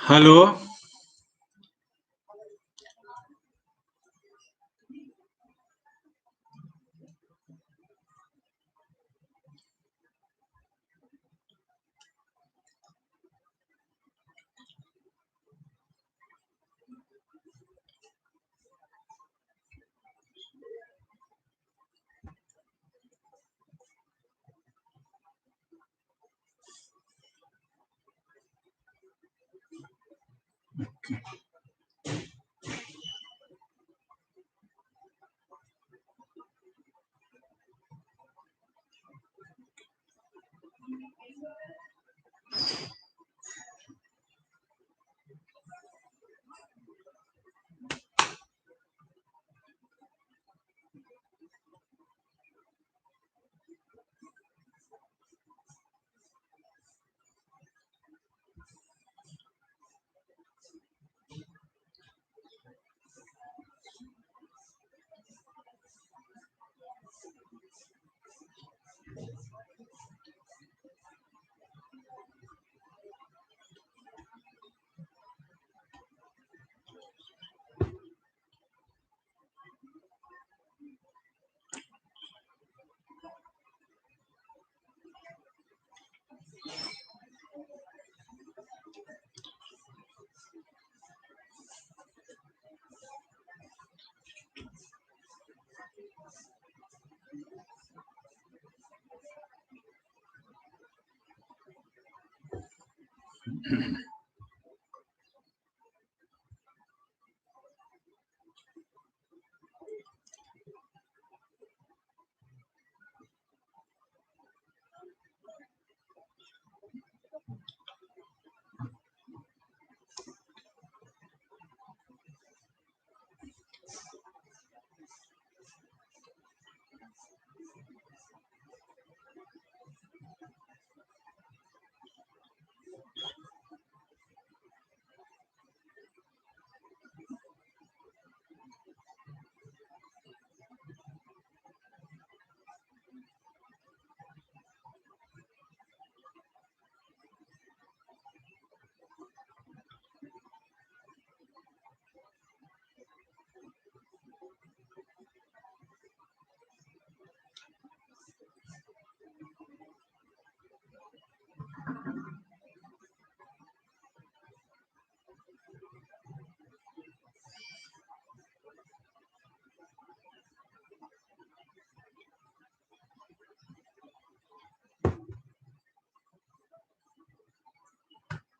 Hello.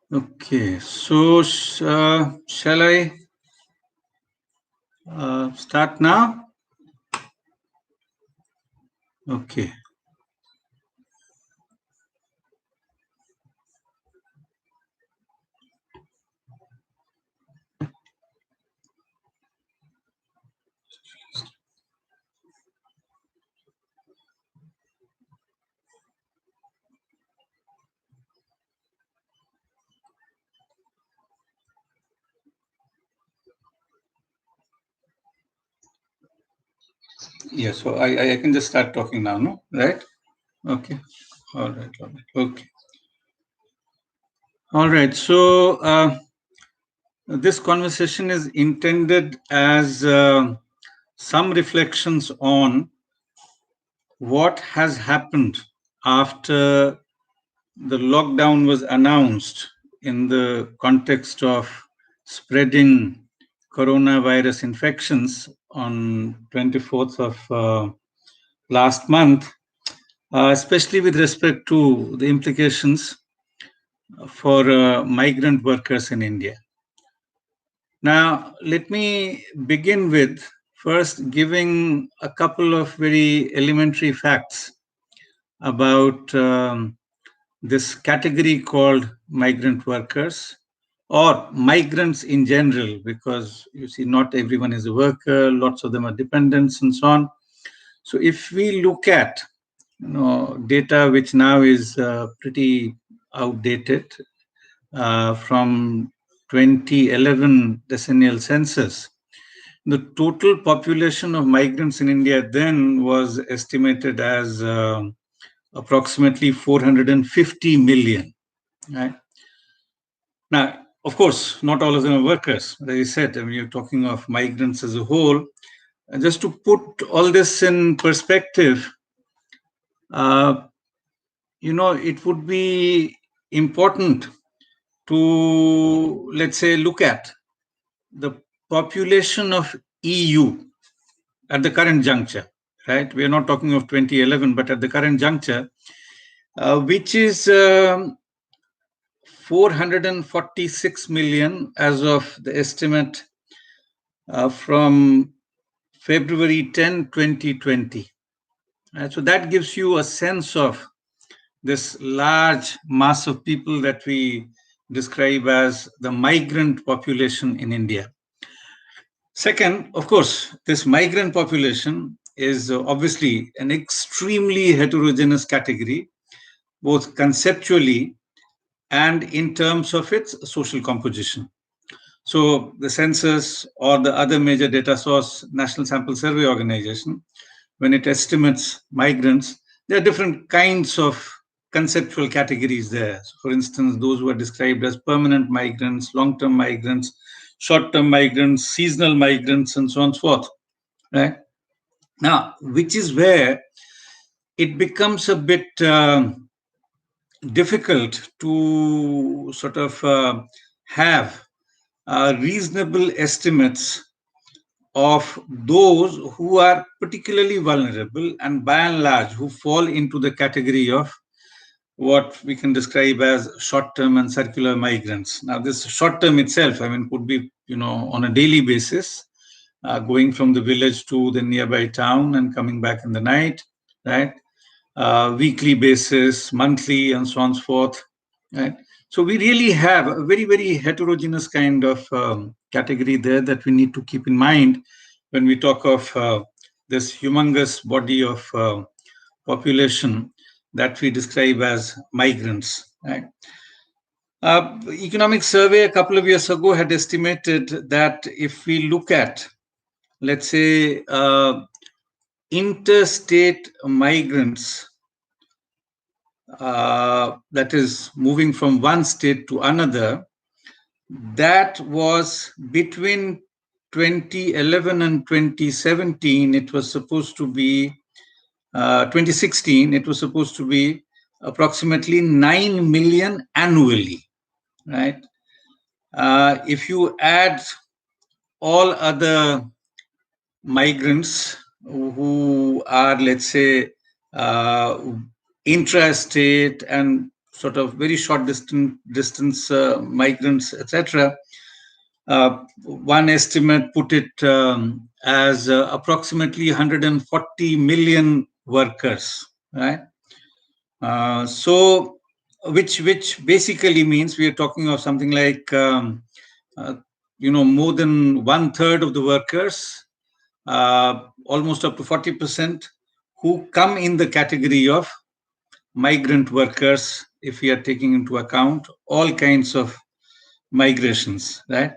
Okay, so shall I start now? Okay. Yeah, so I can just start talking now, no? Right? Okay. All right. All right. Okay. All right. So this conversation is intended as some reflections on what has happened after the lockdown was announced in the context of spreading coronavirus infections on 24th of last month, especially with respect to the implications for migrant workers in India. Now, let me begin with first giving a couple of very elementary facts about this category called migrant workers or migrants in general, because you see, not everyone is a worker, lots of them are dependents and so on. So if we look at data which now is pretty outdated from 2011 decennial census, the total population of migrants in India then was estimated as approximately 450 million. Right? Now, Of course, not all of them are workers. As I said, I mean, you're talking of migrants as a whole. And just to put all this in perspective, uh, it would be important to, let's say, look at the population of EU at the current juncture, right? We are not talking of 2011, but at the current juncture, which is 446 million as of the estimate from February 10, 2020. So that gives you a sense of this large mass of people that we describe as the migrant population in India. Second, of course, this migrant population is obviously an extremely heterogeneous category, both conceptually and in terms of its social composition. So the census or the other major data source, National Sample Survey Organization, when it estimates migrants, there are different kinds of conceptual categories there. So for instance, those who are described as permanent migrants, long-term migrants, short-term migrants, seasonal migrants, and so on and so forth. Right? Now, which is where it becomes a bit difficult to sort of have reasonable estimates of those who are particularly vulnerable and by and large who fall into the category of what we can describe as short-term and circular migrants. Now, this short-term itself, I mean, could be, on a daily basis, going from the village to the nearby town and coming back in the night, right? Weekly basis, monthly, and so on and so forth, right? So we really have a very, very heterogeneous kind of category there that we need to keep in mind when we talk of this humongous body of population that we describe as migrants. Right? Economic survey a couple of years ago had estimated that if we look at, let's say, interstate migrants, that is moving from one state to another, that was between 2011 and 2017, it was supposed to be 2016, it was supposed to be approximately 9 million annually, right? If you add all other migrants who are, let's say, intrastate and sort of very short distance migrants, etc., one estimate put it as approximately 140 million workers, right? So, which basically means we are talking of something like more than 1/3 of the workers, almost up to 40%, who come in the category of migrant workers, if we are taking into account all kinds of migrations, right?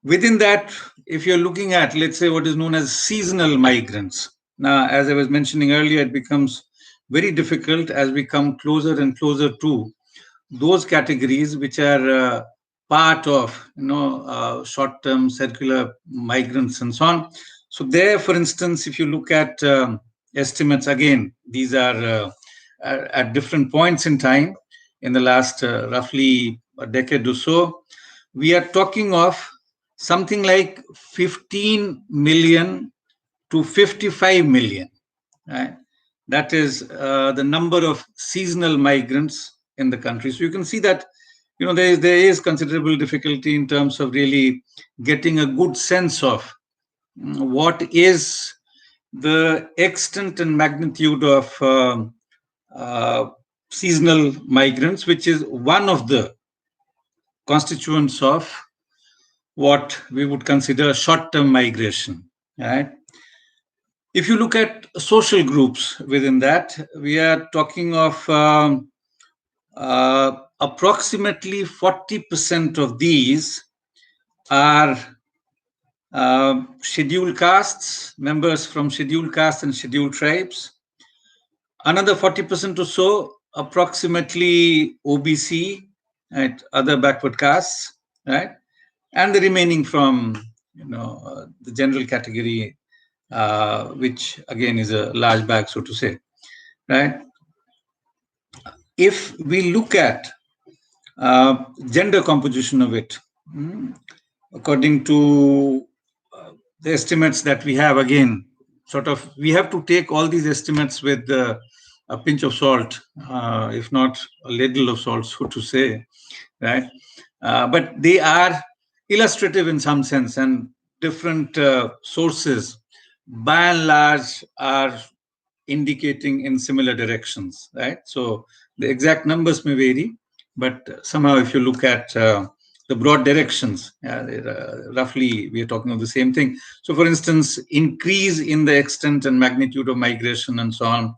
Within that, if you're looking at, let's say, what is known as seasonal migrants. Now, as I was mentioning earlier, it becomes very difficult as we come closer and closer to those categories which are part of, short-term circular migrants and so on. So there, for instance, if you look at estimates, again, these are at different points in time in the last roughly a decade or so, we are talking of something like 15 million to 55 million, right? That is the number of seasonal migrants in the country. So you can see that, there is considerable difficulty in terms of really getting a good sense of what is the extent and magnitude of seasonal migrants, which is one of the constituents of what we would consider short-term migration, right? If you look at social groups within that, we are talking of approximately 40% of these are scheduled castes, members from scheduled castes and scheduled tribes. Another 40% or so, approximately OBC and other backward castes. right? And the remaining from the general category, which again is a large bag, so to say, right? If we look at gender composition of it, mm, according to the estimates that we have, again, sort of, we have to take all these estimates with a pinch of salt, if not a ladle of salt, so to say, right? But they are illustrative in some sense, and different sources, by and large, are indicating in similar directions, right? So the exact numbers may vary, but somehow, if you look at the broad directions, roughly we are talking of the same thing. So, for instance, increase in the extent and magnitude of migration and so on.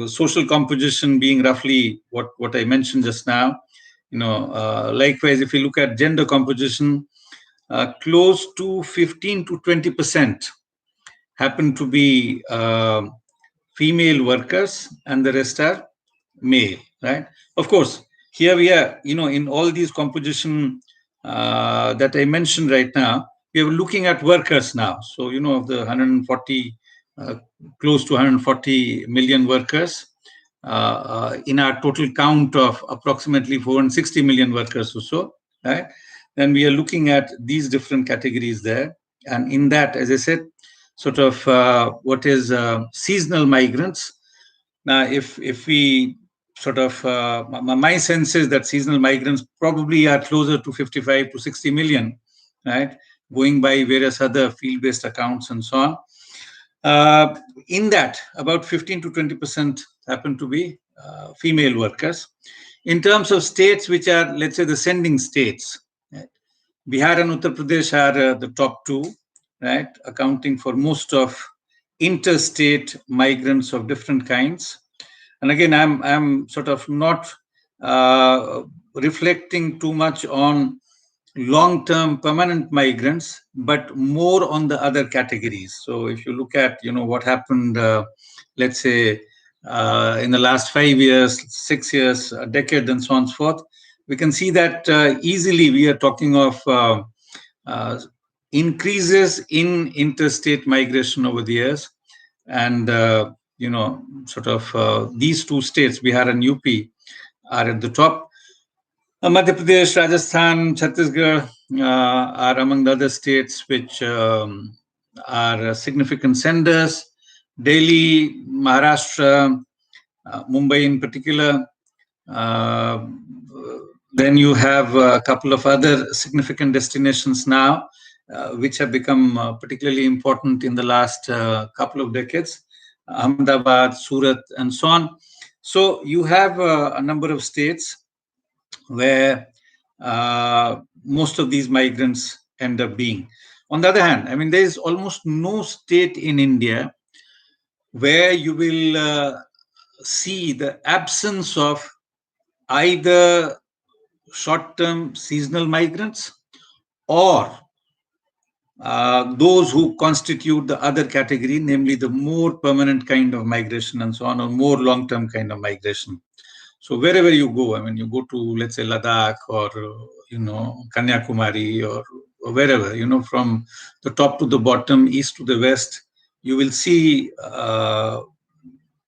Social composition being roughly what I mentioned just now. Likewise, if you look at gender composition, close to 15 to 20% happen to be female workers, and the rest are male, right? Of course, here we are, in all these composition that I mentioned right now, we are looking at workers now. So, of the 140, uh, close to 140 million workers, in our total count of approximately 460 million workers or so, right? Then we are looking at these different categories there. And in that, as I said, sort of what is seasonal migrants. Now, if we sort of, my sense is that seasonal migrants probably are closer to 55 to 60 million, right? Going by various other field-based accounts and so on. In that, about 15 to 20% happen to be female workers. In terms of states which are, let's say, the sending states, right? Bihar and Uttar Pradesh are the top two, right, accounting for most of interstate migrants of different kinds. And again, I'm sort of not uh, reflecting too much on long-term permanent migrants, but more on the other categories. So if you look at, what happened, let's say, in the last 5 years, 6 years, a decade, and so on and so forth, we can see that easily we are talking of uh, increases in interstate migration over the years. And, sort of these two states, Bihar and UP, are at the top. Madhya Pradesh, Rajasthan, Chhattisgarh are among the other states which are significant senders. Delhi, Maharashtra, Mumbai in particular. Uh, then you have a couple of other significant destinations now, which have become particularly important in the last couple of decades: Ahmedabad, Surat, and so on. So you have a number of states where most of these migrants end up being. On the other hand, I mean, there is almost no state in India where you will see the absence of either short term seasonal migrants or those who constitute the other category, namely the more permanent kind of migration and so on, or more long term kind of migration. So wherever you go, I mean, you go to, let's say, Ladakh or, Kanyakumari, or wherever, from the top to the bottom, east to the west, you will see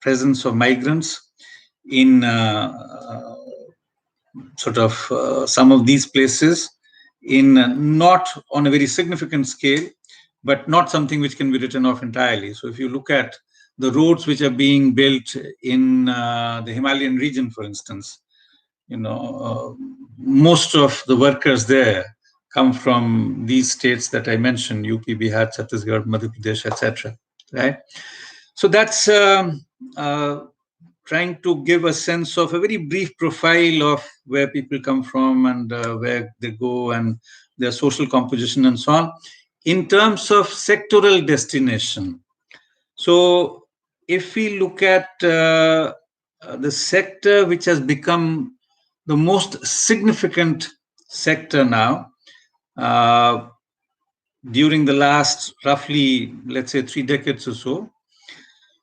presence of migrants in sort of some of these places, in not on a very significant scale, but not something which can be written off entirely. So if you look at the roads which are being built in the Himalayan region, for instance, most of the workers there come from these states that I mentioned: UP, Bihar, Chhattisgarh, Madhya Pradesh, etc. Right. So that's trying to give a sense of a very brief profile of where people come from and where they go and their social composition and so on. In terms of sectoral destination, so if we look at the sector which has become the most significant sector now, during the last roughly, let's say, 3 decades or so,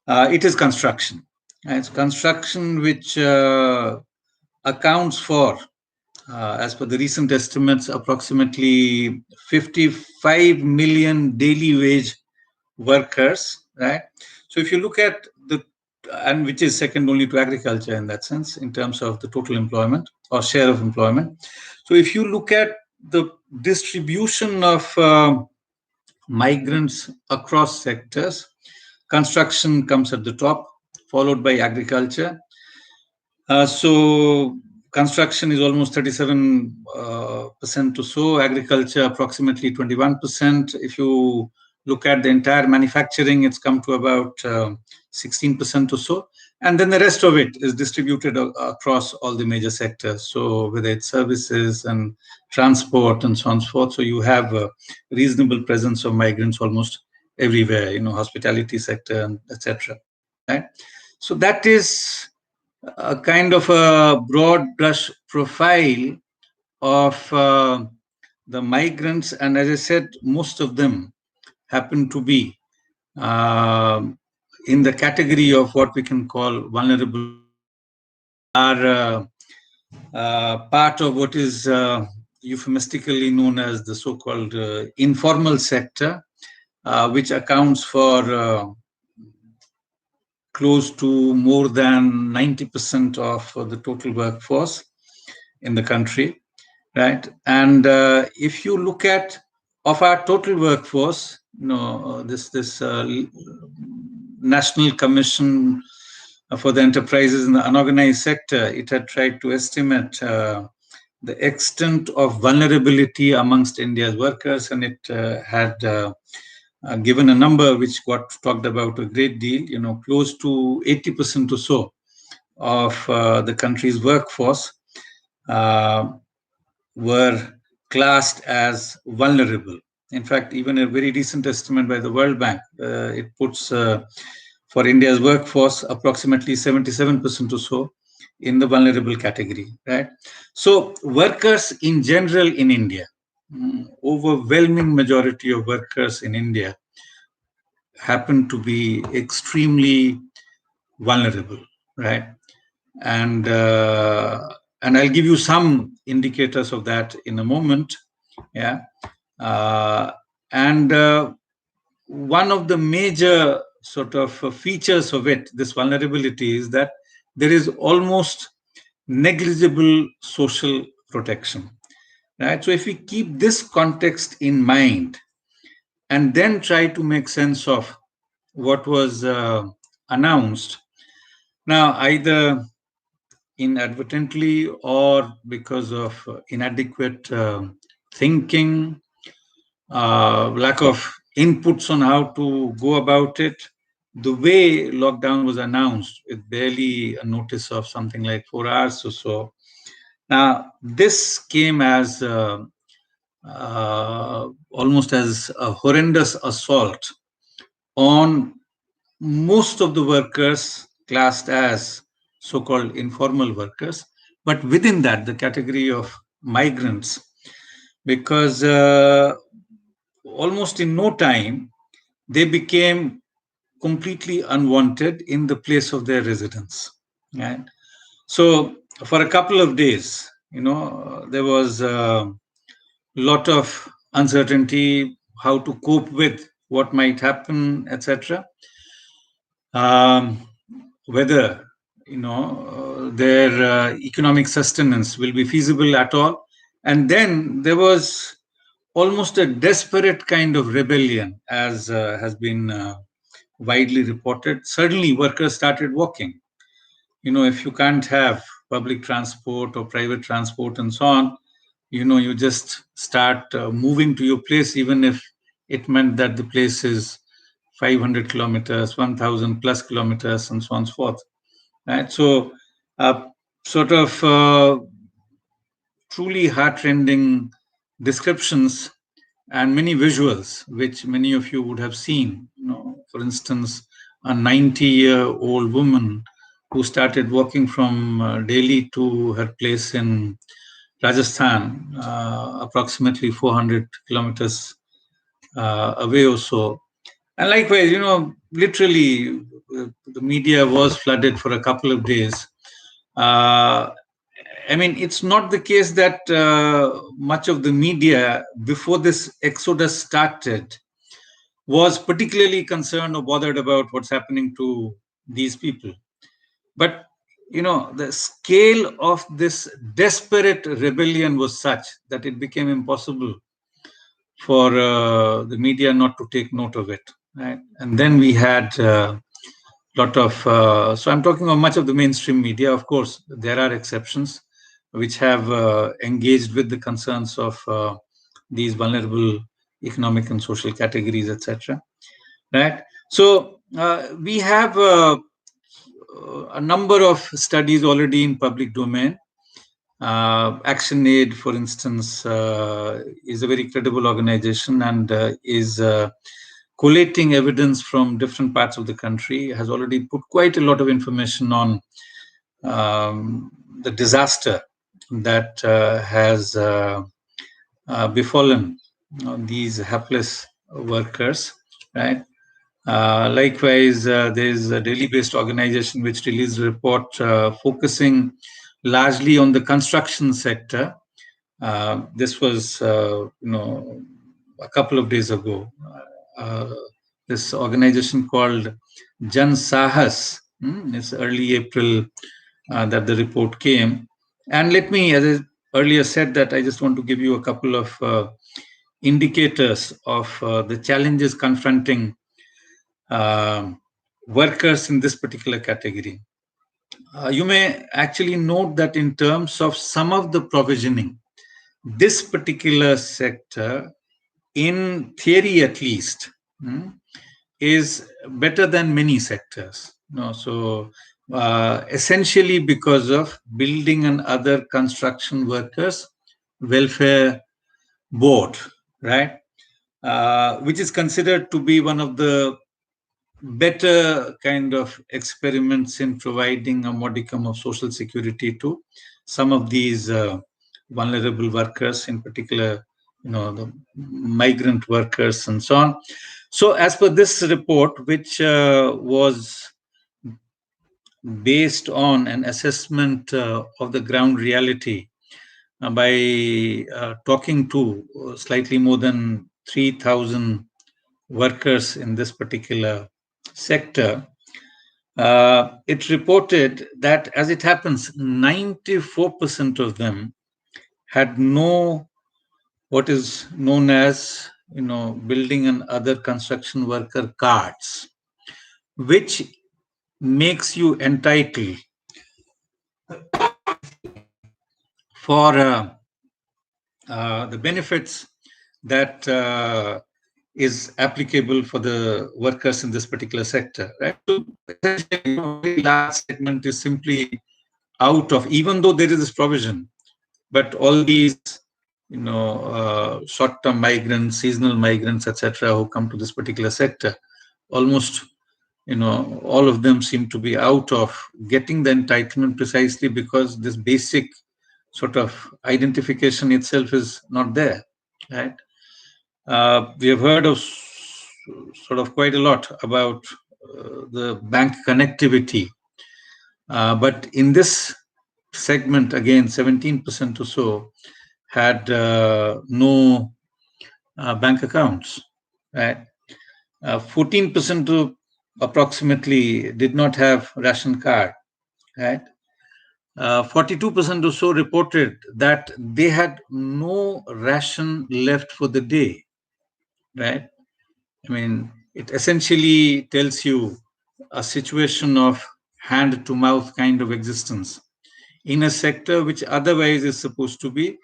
it is construction. It's construction which accounts for As per the recent estimates, approximately 55 million daily wage workers, right? So if you look at the, and which is second only to agriculture in that sense, in terms of the total employment or share of employment. So if you look at the distribution of migrants across sectors, construction comes at the top, followed by agriculture. So construction is almost 37 percent or so. Agriculture approximately 21%. If you look at the entire manufacturing, it's come to about 16% or so. And then the rest of it is distributed across all the major sectors. So whether it's services and transport and so on and so forth. So you have a reasonable presence of migrants almost everywhere. Hospitality sector and etc. Right. So that is a kind of a broad brush profile of the migrants, and as I said, most of them happen to be uh, in the category of what we can call vulnerable groups, are part of what is euphemistically known as the so-called informal sector, which accounts for close to more than 90% of the total workforce in the country, right? And if you look at of our total workforce, this National Commission for the Enterprises in the Unorganized Sector, it had tried to estimate the extent of vulnerability amongst India's workers, and it had given a number which got talked about a great deal, close to 80% or so of the country's workforce uh, were classed as vulnerable. In fact, even a very recent estimate by the World Bank, it puts for India's workforce approximately 77% or so in the vulnerable category, right? So workers in general in India, overwhelming majority of workers in India happen to be extremely vulnerable, right? And and I'll give you some indicators of that in a moment. Yeah, uh, and one of the major sort of features of it, this vulnerability, is that there is almost negligible social protection. Right. So if we keep this context in mind and then try to make sense of what was announced, now either inadvertently or because of inadequate thinking, lack of inputs on how to go about it. The way lockdown was announced, with barely a notice of something like 4 hours or so. Now, this came as almost as a horrendous assault on most of the workers classed as so-called informal workers, but within that, the category of migrants, because almost in no time, they became completely unwanted in the place of their residence. Right? So for a couple of days, there was a lot of uncertainty how to cope with what might happen, etc. Um, whether their economic sustenance will be feasible at all. And then there was almost a desperate kind of rebellion, as has been widely reported. Suddenly, workers started walking. If you can't have public transport or private transport and so on, you just start moving to your place, even if it meant that the place is 500 kilometers, 1,000 plus kilometers, and so on and so forth. Right? So, sort of truly heartrending descriptions and many visuals, which many of you would have seen. For instance, a 90-year-old woman who started walking from Delhi to her place in Rajasthan, approximately 400 kilometers away or so. And likewise, literally, the media was flooded for a couple of days. Uh, I mean, it's not the case that much of the media before this exodus started was particularly concerned or bothered about what's happening to these people. But the scale of this desperate rebellion was such that it became impossible for the media not to take note of it. Right? And then we had lot of so I'm talking of much of the mainstream media. Of course, there are exceptions which have engaged with the concerns of these vulnerable economic and social categories, etc. Right? So we have a number of studies already in public domain. ActionAid, for instance, is a very credible organization and is collating evidence from different parts of the country, has already put quite a lot of information on the disaster that has befallen these hapless workers, right? Likewise, there is a Delhi-based organization which released a report focusing largely on the construction sector. This was, a couple of days ago. This organization called Jan Sahas. It's early April that the report came. And let me, as I earlier said, that I just want to give you a couple of indicators of the challenges confronting workers in this particular category. You may actually note that in terms of some of the provisioning, this particular sector, in theory at least, is better than many sectors. So essentially because of building and other construction workers welfare board, right? Which is considered to be one of the better kind of experiments in providing a modicum of social security to some of these vulnerable workers, in particular, the migrant workers and so on. So as per this report, which was based on an assessment of the ground reality by talking to slightly more than 3,000 workers in this particular sector, it reported that, as it happens, 94% of them had no what is known as building and other construction worker cards, which makes you entitled for the benefits that is applicable for the workers in this particular sector. Right? So essentially, a very large segment is simply out of, even though there is this provision, but all these short-term migrants, seasonal migrants, etc., who come to this particular sector, almost all of them seem to be out of getting the entitlement precisely because this basic sort of identification itself is not there, right? We have heard of sort of quite a lot about the bank connectivity, but in this segment, again, 17% or so had no bank accounts, right? 14% to approximately did not have ration card, right? 42% or so reported that they had no ration left for the day, right? I mean, it essentially tells you a situation of hand to mouth kind of existence in a sector which otherwise is supposed to be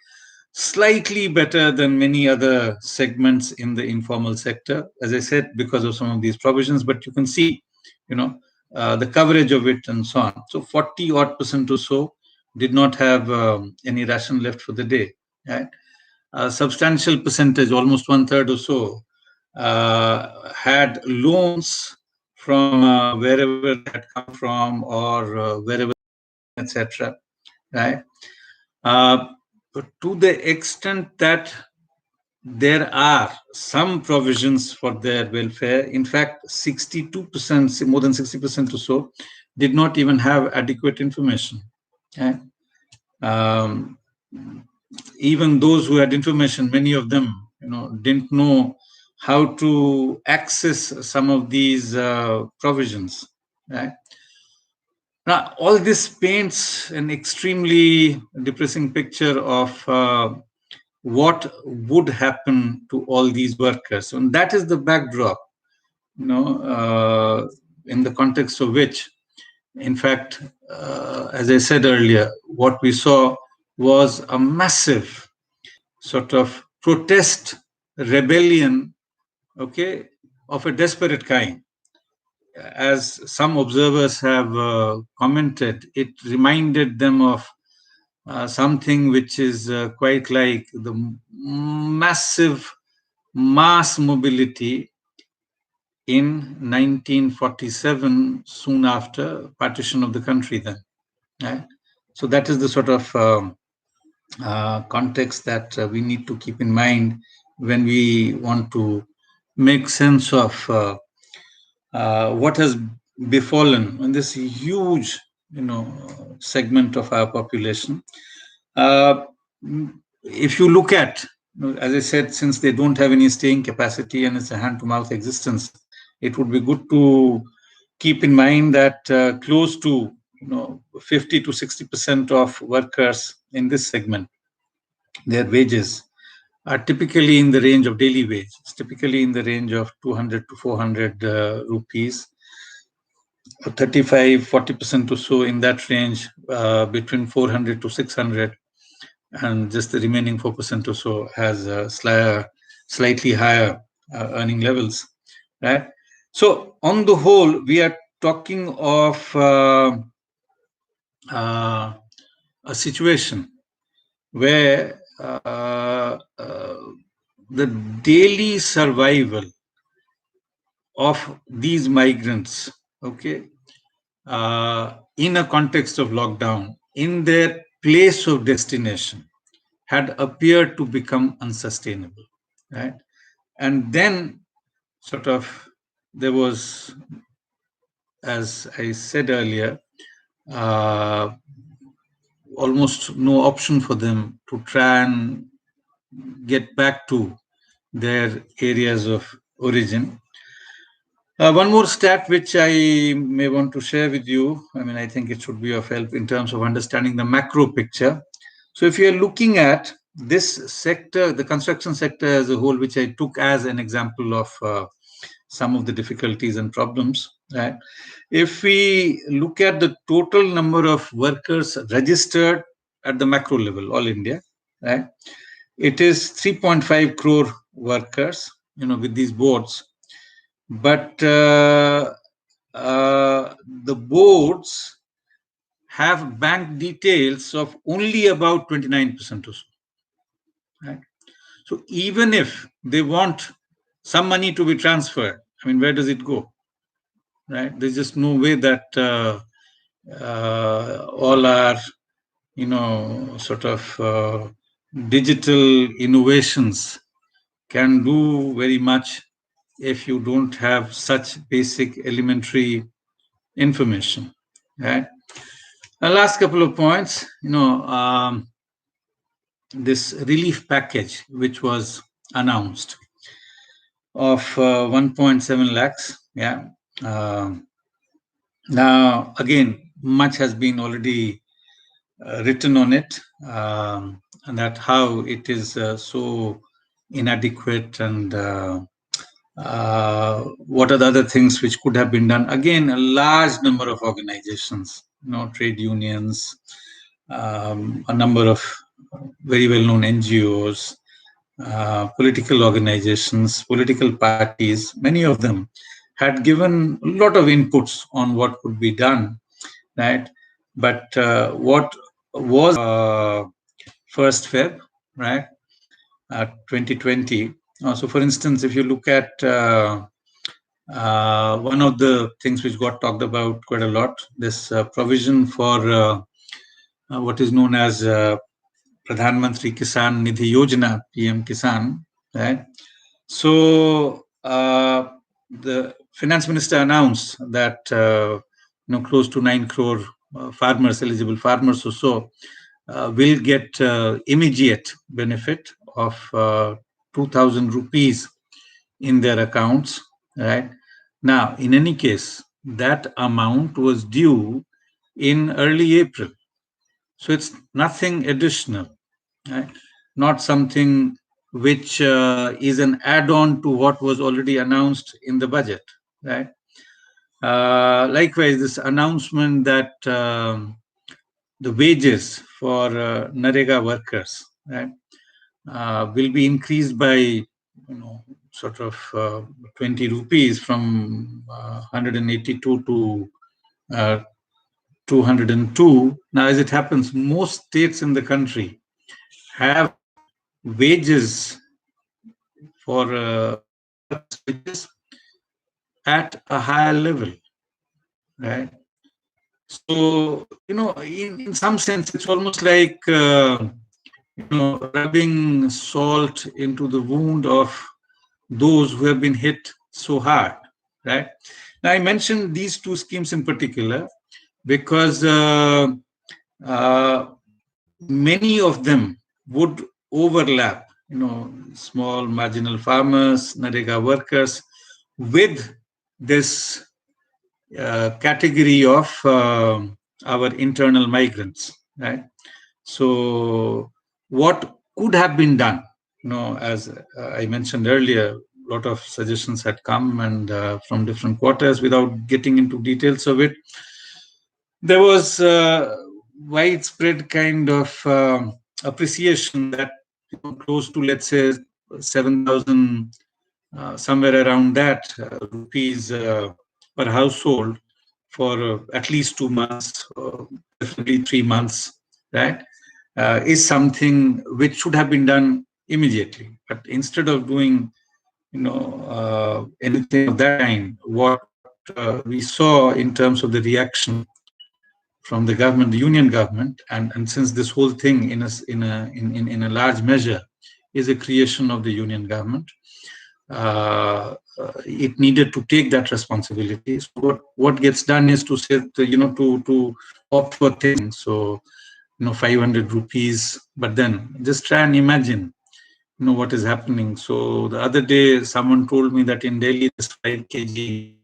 slightly better than many other segments in the informal sector, as I said, because of some of these provisions. But you can see, the coverage of it and so on. So 40 odd percent or so did not have any ration left for the day. Right? A substantial percentage, almost 1/3 or so, had loans from wherever they had come from or wherever, etc. Right? But to the extent that there are some provisions for their welfare, in fact, 62%, more than 60% or so, did not even have adequate information. Okay? Um, Even those who had information, many of them, didn't know how to access some of these provisions. Right? Now, all this paints an extremely depressing picture of what would happen to all these workers, and that is the backdrop, in the context of which, in fact, as I said earlier, what we saw was a massive sort of protest rebellion, okay, of a desperate kind. As some observers have commented, it reminded them of something which is quite like the massive mass mobility in 1947, soon after partition of the country then. Right? So that is the sort of context that we need to keep in mind when we want to make sense of what has befallen in this huge, segment of our population. Uh, if you look at, as I said, since they don't have any staying capacity and it's a hand-to-mouth existence, it would be good to keep in mind that close to 50 to 60% of workers in this segment, their wages are typically in the range of daily wage. It's typically in the range of 200 to 400 rupees, 35-40% or so in that range, between 400 to 600, and just the remaining 4% or so has slightly higher earning levels, right? So on the whole, we are talking of a situation where the daily survival of these migrants, okay, in a context of lockdown, in their place of destination, had appeared to become unsustainable, right? And then, sort of, there was, as I said earlier, uh, almost no option for them to try and get back to their areas of origin. One more stat which I may want to share with you. I mean, I think it should be of help in terms of understanding the macro picture. So, if you're looking at this sector, the construction sector as a whole, which I took as an example of some of the difficulties and problems, right? If we look at the total number of workers registered at the macro level, all India, right? It is 3.5 crore workers, with these boards. But the boards have bank details of only about 29% or so. Right? So even if they want some money to be transferred, I mean, where does it go? Right? There's just no way that all our, sort of digital innovations can do very much if you don't have such basic elementary information. Right? The last couple of points, this relief package, which was announced of 1.7 lakhs. Yeah. Now, again, much has been already written on it, and that how it is so inadequate, and what are the other things which could have been done. Again, a large number of organizations, trade unions, a number of very well-known NGOs, political organizations, political parties, many of them had given a lot of inputs on what could be done, right? But what was 1st Feb, right, 2020. So, for instance, if you look at one of the things which got talked about quite a lot, this provision for what is known as Pradhanmantri Kisan Nidhi Yojana, PM Kisan, right? So the finance minister announced that close to 9 crore farmers, eligible farmers or so, will get immediate benefit of 2,000 rupees in their accounts, right? Now, in any case, that amount was due in early April. So it's nothing additional, right? Not something which is an add-on to what was already announced in the budget, right? Likewise, this announcement that the wages for Narega workers, right, will be increased by, sort of 20 rupees from 182 to 202. Now, as it happens, most states in the country have wages for workers' wages at a higher level, right? So, in some sense, it's almost like, rubbing salt into the wound of those who have been hit so hard, right? Now, I mentioned these two schemes in particular because many of them would overlap, small marginal farmers, Narega workers, with this category of our internal migrants, right? So, what could have been done? As I mentioned earlier, a lot of suggestions had come and from different quarters. Without getting into details of it, there was widespread kind of appreciation that close to, let's say, 7,000, somewhere around that rupees per household for at least 2 months, preferably 3 months, right, is something which should have been done immediately. But instead of doing, anything of that kind, what we saw in terms of the reaction from the government, the union government, and since this whole thing in a large measure is a creation of the union government, it needed to take that responsibility. So what gets done is to say, to opt for things. So 500 rupees, but then just try and imagine what is happening. So the other day, someone told me that in Delhi, this 5 kg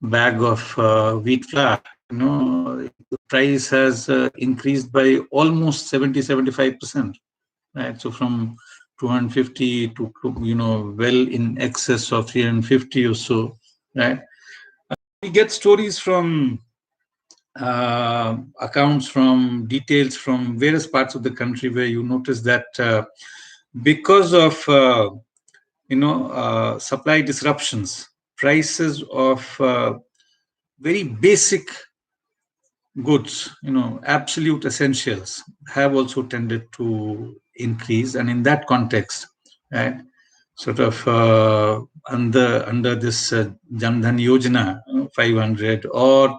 bag of wheat flour, the price has increased by almost 70-75%, right? So from 250 to, well in excess of 350 or so, right? We get stories from accounts, from details from various parts of the country where you notice that because of supply disruptions, prices of very basic goods, absolute essentials, have also tended to increase. And in that context, right, sort of under this Jan Dhan Yojana, 500, or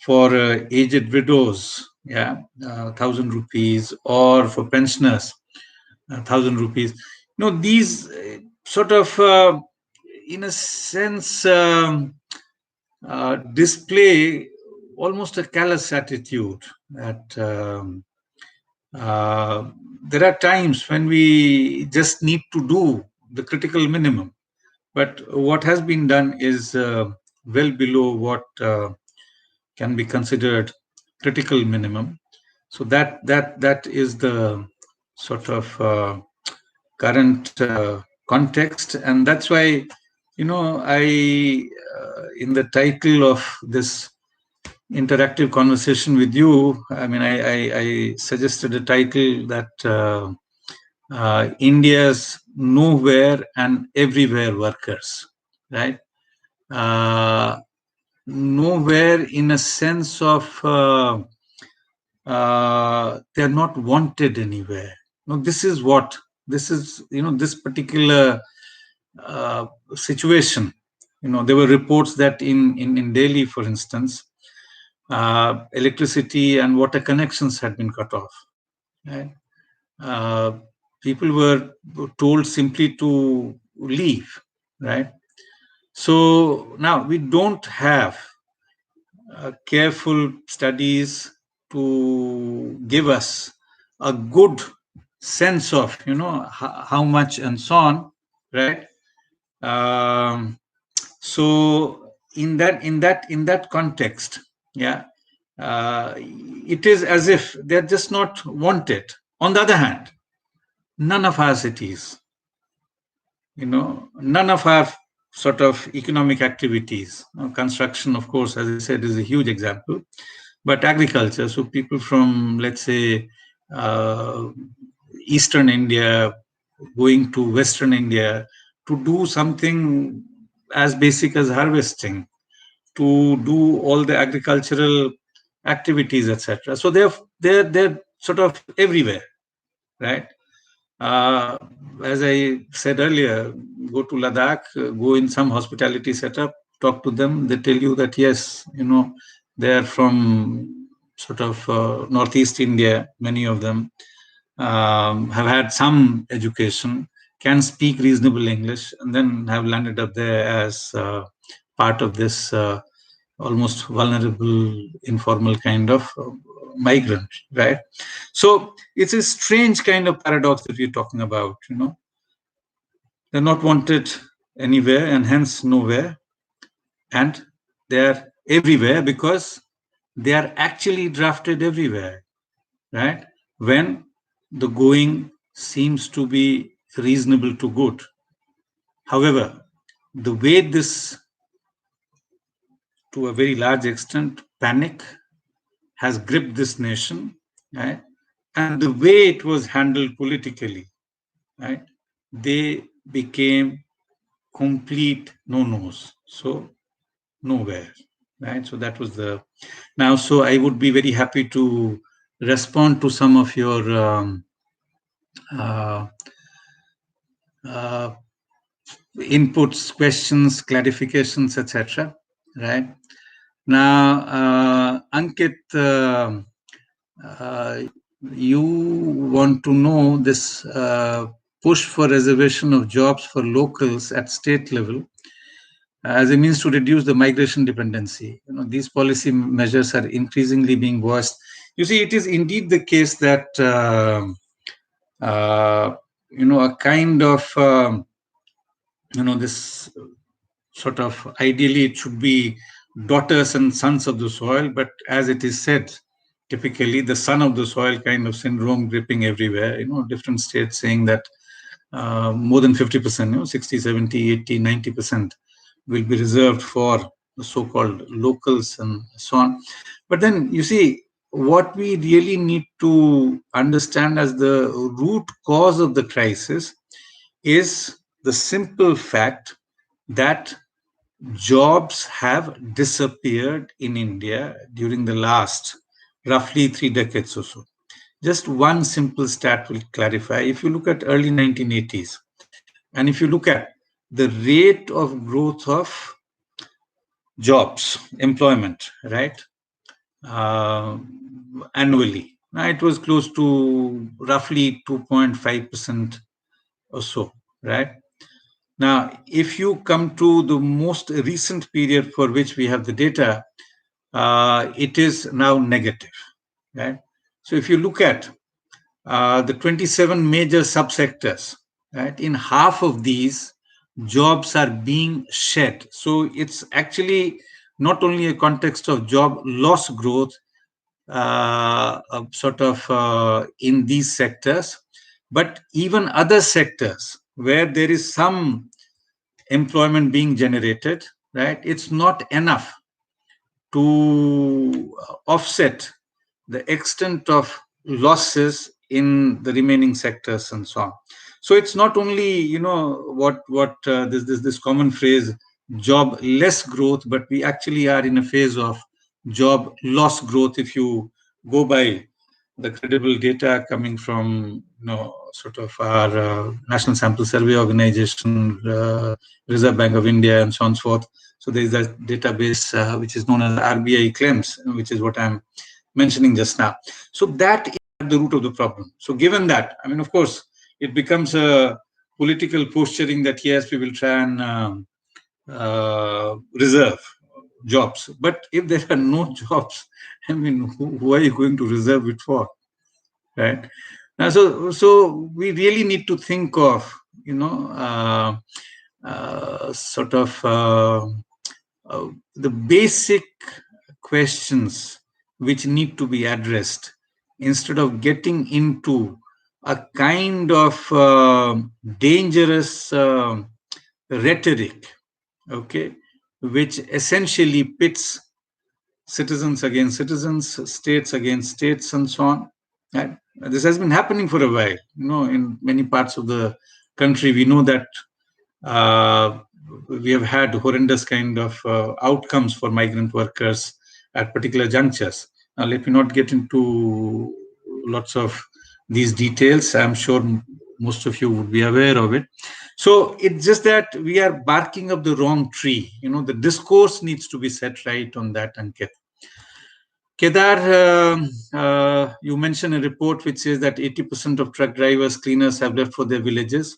for aged widows, 1,000 rupees, or for pensioners, 1,000 rupees. These sort of, in a sense, display almost a callous attitude that there are times when we just need to do the critical minimum. But what has been done is well below what can be considered critical minimum. So that is the sort of current context, and that's why I in the title of this interactive conversation with you, I mean, I suggested a title that India's nowhere and everywhere workers, right? Nowhere in a sense of they're not wanted anywhere. No, this is this particular situation. There were reports that in Delhi, for instance, electricity and water connections had been cut off. Right? People were told simply to leave. Right? So now we don't have careful studies to give us a good sense of, how much and so on, right? Um, so in that context, yeah, it is as if they're just not wanted. On the other hand, none of our cities, none of our sort of economic activities, construction, of course, as I said, is a huge example, but agriculture. So people from, let's say, uh, Eastern India going to Western India to do something as basic as harvesting, to do all the agricultural activities, etc. So they're sort of everywhere, right? Uh, as I said earlier, go to Ladakh, go in some hospitality setup, talk to them. They tell you that yes, they're from sort of northeast India. Many of them have had some education, can speak reasonable English, and then have landed up there as part of this almost vulnerable, informal kind of migrant, right? So it's a strange kind of paradox that we're talking about. They're not wanted anywhere and hence nowhere, and they're everywhere because they are actually drafted everywhere, right? When the going seems to be reasonable to good. However, the way this, to a very large extent, panic has gripped this nation, right? And the way it was handled politically, right? They became complete no-nos. So nowhere, right? So that was the now. So I would be very happy to respond to some of your uh, uh, inputs, questions, clarifications, etc. Right now, Ankit, uh, you want to know this push for reservation of jobs for locals at state level as a means to reduce the migration dependency. These policy measures are increasingly being voiced. You see, it is indeed the case that a kind of this sort of ideally it should be daughters and sons of the soil, but as it is said, typically the son of the soil kind of syndrome gripping everywhere. Different states saying that more than 50%, 60, 70, 80, 90% will be reserved for the so-called locals and so on. But then you see, what we really need to understand as the root cause of the crisis is the simple fact that jobs have disappeared in India during the last roughly 3 decades or so. Just one simple stat will clarify. If you look at early 1980s, and if you look at the rate of growth of jobs, employment, right, uh, annually, now it was close to roughly 2.5% or so, right? Now, if you come to the most recent period for which we have the data, it is now negative, right? So if you look at the 27 major subsectors, right, in half of these, jobs are being shed. So it's actually not only a context of job loss growth, sort of in these sectors, but even other sectors where there is some employment being generated, right? It's not enough to offset the extent of losses in the remaining sectors and so on. So it's not only what this common phrase job less growth, but we actually are in a phase of job loss growth if you go by the credible data coming from sort of our National Sample Survey Organization, Reserve Bank of India, and so on and so forth. So there is a database which is known as RBI claims, which is what I'm mentioning just now. So that is at the root of the problem. So given that, I mean, of course, it becomes a political posturing that yes, we will try and reserve jobs. But if there are no jobs, I mean, who are you going to reserve it for? right? So we really need to think of, sort of the basic questions which need to be addressed instead of getting into a kind of dangerous rhetoric, okay, which essentially pits citizens against citizens, states against states, and so on. And this has been happening for a while. In many parts of the country, we know that uh, we have had horrendous kind of outcomes for migrant workers at particular junctures. Now, let me not get into lots of these details. I'm sure most of you would be aware of it. So it's just that we are barking up the wrong tree. The discourse needs to be set right on that, Ankit. Kedar, you mentioned a report which says that 80% of truck drivers, cleaners have left for their villages,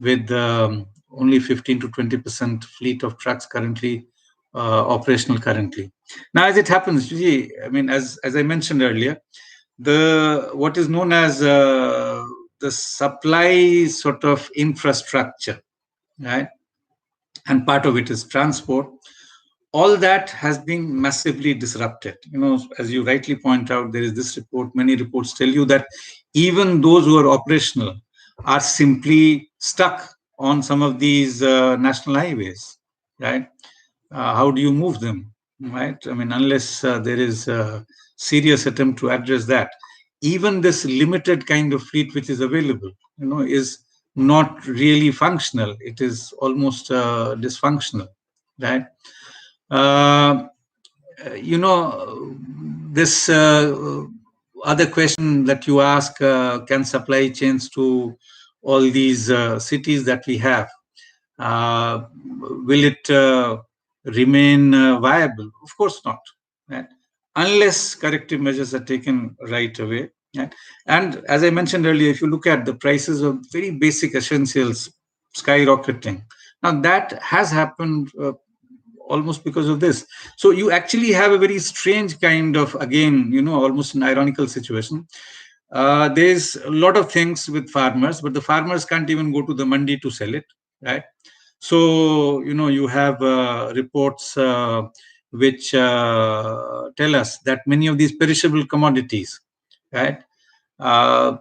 with only 15 to 20% fleet of trucks currently operational currently. Now, as it happens, you see, I mean, as I mentioned earlier, the what is known as the supply sort of infrastructure, right, and part of it is transport. All that has been massively disrupted. As you rightly point out, there is this report. Many reports tell you that even those who are operational are simply stuck on some of these national highways, right? How do you move them, right? I mean, unless there is a serious attempt to address that, even this limited kind of fleet which is available, is not really functional. It is almost dysfunctional, right? Uh, this other question that you ask, can supply chains to all these cities that we have, will it remain viable? Of course not, right? Unless corrective measures are taken right away. Right? And as I mentioned earlier, if you look at the prices of very basic essentials skyrocketing, now that has happened almost because of this. So you actually have a very strange kind of, again, almost an ironical situation. There's a lot of things with farmers, but the farmers can't even go to the mandi to sell it, right? So, you have reports which tell us that many of these perishable commodities, right, uh,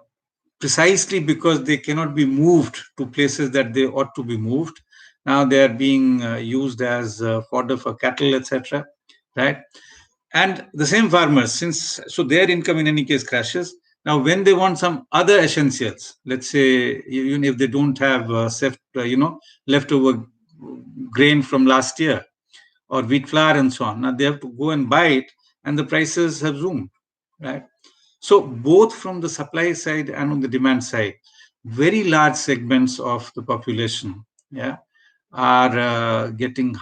precisely because they cannot be moved to places that they ought to be moved. Now they are being used as fodder for cattle, etc. Right? And the same farmers, since so their income in any case crashes. Now, when they want some other essentials, let's say even if they don't have leftover grain from last year or wheat flour and so on, now they have to go and buy it, and the prices have zoomed, right? So both from the supply side and on the demand side, very large segments of the population, yeah, are getting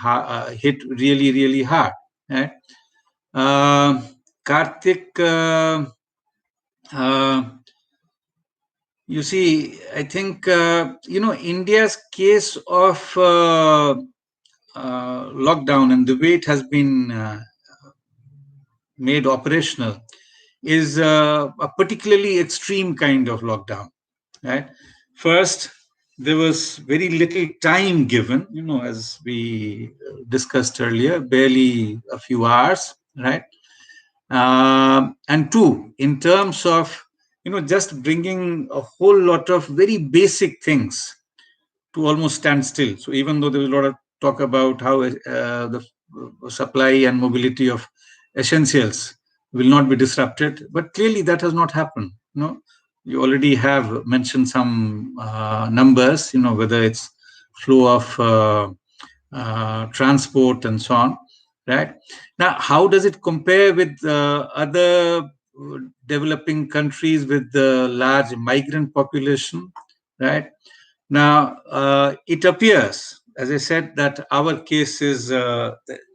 hit really, really hard. Right? Uh, Karthik, uh, you see, I think India's case of lockdown and the way it has been made operational is a particularly extreme kind of lockdown, right? First, there was very little time given, as we discussed earlier, barely a few hours, right? And two, in terms of, just bringing a whole lot of very basic things to almost stand still. So even though there was a lot of talk about how the supply and mobility of essentials will not be disrupted, but clearly that has not happened. You already have mentioned some numbers. Whether it's flow of transport and so on. Right now, how does it compare with other developing countries with the large migrant population? Right now, it appears, as I said, that our case is,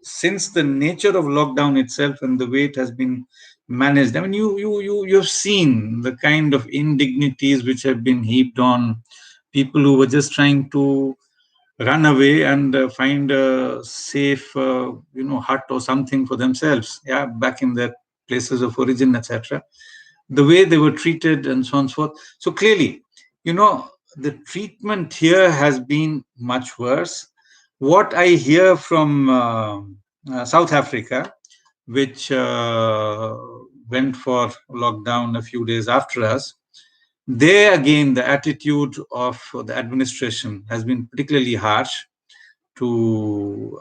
since the nature of lockdown itself and the way it has been managed. I mean, you've seen the kind of indignities which have been heaped on people who were just trying to run away and find a safe, hut or something for themselves. Yeah, back in their places of origin, etc. the way they were treated, and so on and so forth. So clearly, the treatment here has been much worse. What I hear from South Africa, which went for lockdown a few days after us, there again, the attitude of the administration has been particularly harsh to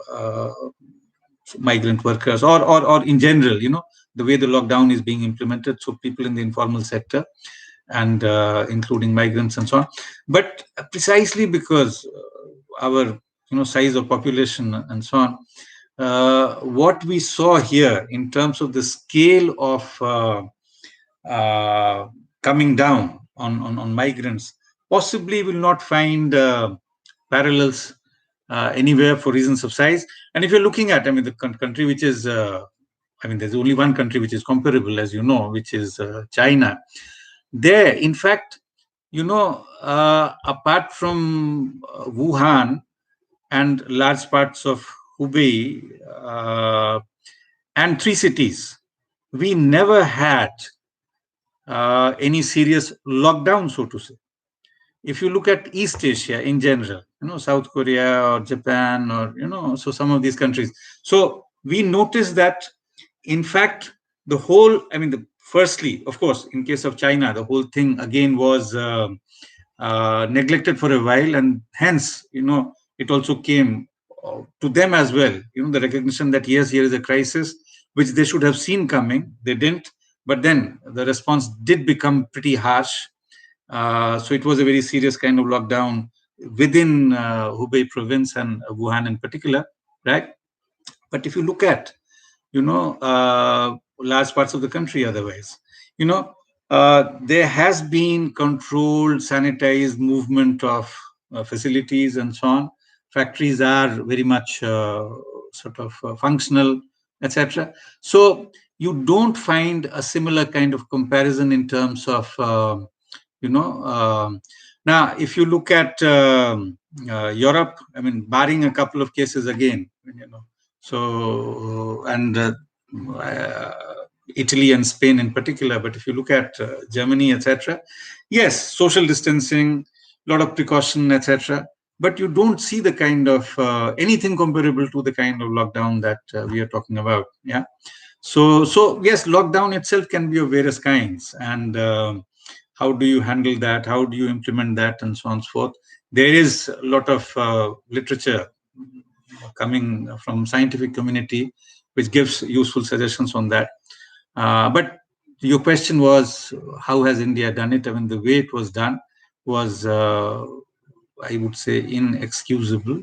migrant workers, or in general, the way the lockdown is being implemented. So people in the informal sector, and including migrants and so on. But precisely because our size of population and so on, what we saw here in terms of the scale of uh, coming down on migrants possibly will not find parallels anywhere for reasons of size. And if you're looking at, I mean, the country which is, I mean, there's only one country which is comparable, as you know, which is China. There, in fact, apart from Wuhan and large parts of Hubei and three cities, we never had any serious lockdown, so to say. If you look at East Asia in general, South Korea or Japan, or, so some of these countries. So we noticed that, in fact, the whole, I mean, firstly, of course, in case of China, the whole thing again was neglected for a while, and hence, it also came to them as well, the recognition that yes, here is a crisis which they should have seen coming. They didn't, but then the response did become pretty harsh. So it was a very serious kind of lockdown within Hubei province and Wuhan in particular, right? But if you look at, large parts of the country otherwise, there has been controlled, sanitized movement of facilities and so on. Factories are very much sort of functional, etc. So you don't find a similar kind of comparison in terms of you know now if you look at Europe, I mean, barring a couple of cases again, so and uh, Italy and Spain in particular, but if you look at Germany, etc., yes, social distancing, a lot of precaution, etc., but you don't see the kind of anything comparable to the kind of lockdown that we are talking about. Yeah. So yes, lockdown itself can be of various kinds, and how do you handle that? How do you implement that, and so on and so forth? There is a lot of literature coming from scientific community, which gives useful suggestions on that. But your question was, how has India done it? I mean, the way it was done was, I would say, inexcusable.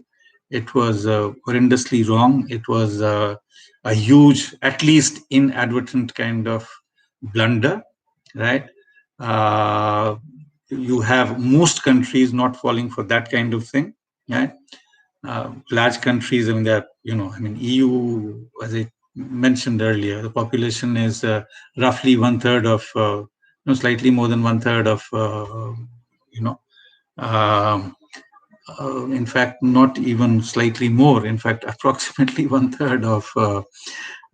It was horrendously wrong. It was a huge, at least inadvertent kind of blunder, right? Uh, you have most countries not falling for that kind of thing, right? Large countries, I mean, they're, I mean, EU, as I mentioned earlier, the population is roughly one third of, slightly more than one third of, you know, um, in fact, not even slightly more. In fact, approximately one third of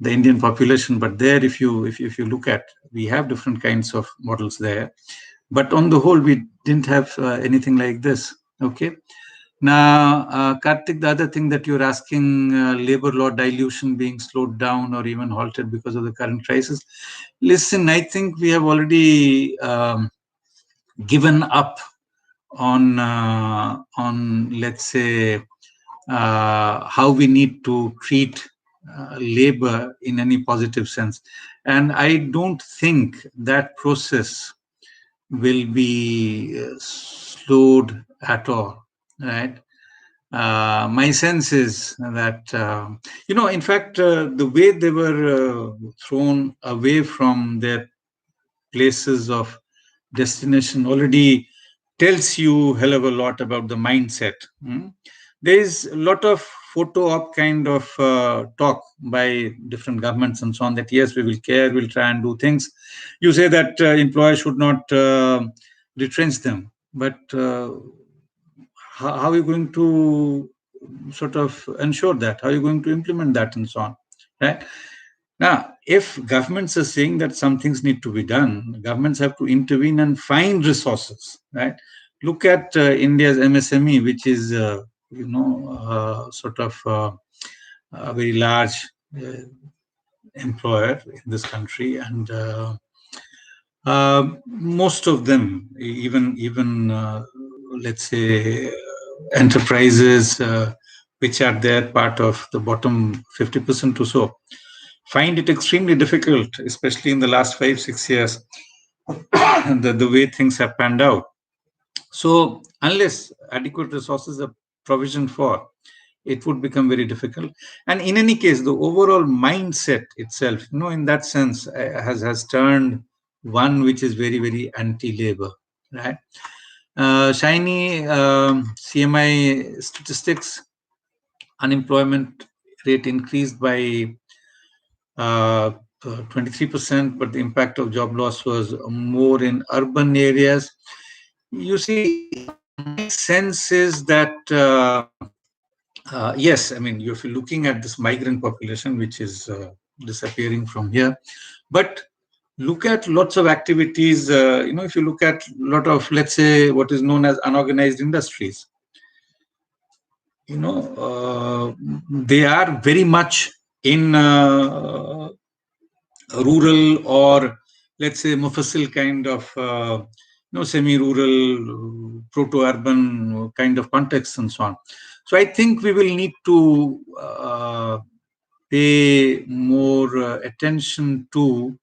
the Indian population. But there, if you look at, we have different kinds of models there. But on the whole, we didn't have anything like this. Okay. Now, Karthik, the other thing that you're asking, labor law dilution being slowed down or even halted because of the current crisis. Listen, I think we have already given up on let's say how we need to treat labor in any positive sense, and I don't think that process will be slowed at all, right? My sense is that, in fact, the way they were thrown away from their places of destination already tells you a hell of a lot about the mindset. There is a lot of photo op kind of talk by different governments and so on that, yes, we will care, we'll try and do things. You say that employers should not retrench them, but how are you going to sort of ensure that? How are you going to implement that and so on? Right? Now, if governments are saying that some things need to be done, governments have to intervene and find resources, right? Look at India's MSME, which is, sort of a very large uh, employer in this country, and most of them, even let's say enterprises which are there part of the bottom 50% or so, find it extremely difficult, especially in the last 5 6 years, the way things have panned out. So unless adequate resources are provisioned for, it would become very difficult. And in any case, the overall mindset itself, in that sense, has turned one which is very, very anti-labor, right? Shiny CMI statistics, unemployment rate increased by 23%, but the impact of job loss was more in urban areas. You see, my sense is that yes, I mean, if you're looking at this migrant population, which is disappearing from here, but look at lots of activities. If you look at a lot of, let's say, what is known as unorganized industries, they are very much in rural, or let's say mufassil kind of semi-rural, proto-urban kind of context and so on. So I think we will need to pay more attention to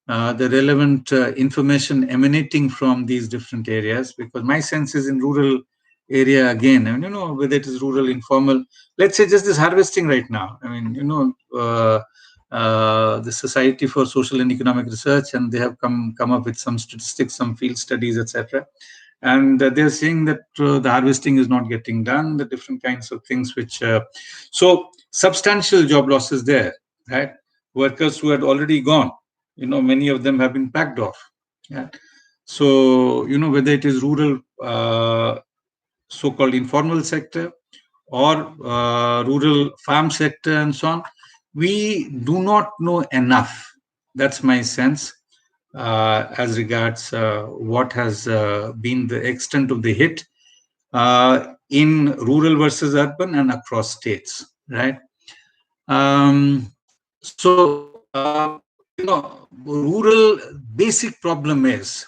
the relevant information emanating from these different areas, because my sense is in rural area again, I mean, whether it is rural, informal, let's say just this harvesting right now. I mean, the Society for Social and Economic Research, and they have come up with some statistics, some field studies, etc. And they're saying that the harvesting is not getting done, the different kinds of things which, so substantial job losses there, right? Workers who had already gone, many of them have been packed off. Yeah. So, whether it is rural, so-called informal sector, or rural farm sector and so on, we do not know enough. That's my sense as regards what has been the extent of the hit in rural versus urban and across states, right? So, rural basic problem is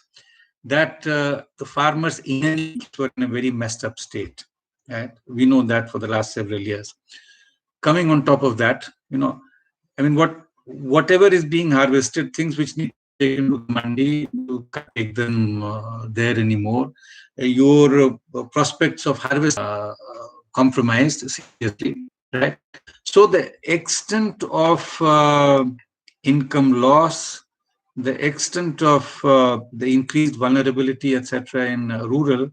that the farmers in any case were in a very messed up state. Right? We know that for the last several years. Coming on top of that, I mean, whatever is being harvested, things which need to be taken to the mandi, you can't take them there anymore. Your prospects of harvest compromised seriously, right? So the extent of income loss, the extent of the increased vulnerability, etc., in rural,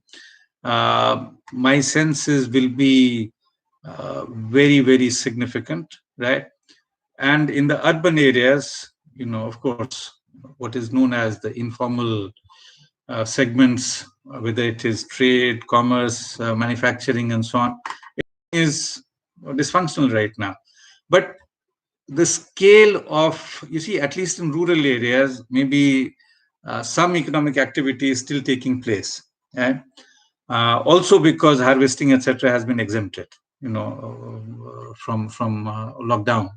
my senses will be very, very significant, right? And in the urban areas, of course, what is known as the informal segments, whether it is trade, commerce, manufacturing, and so on, is dysfunctional right now. But the scale of, you see, at least in rural areas, maybe some economic activity is still taking place. Right? Also because harvesting, etc., has been exempted, from lockdown,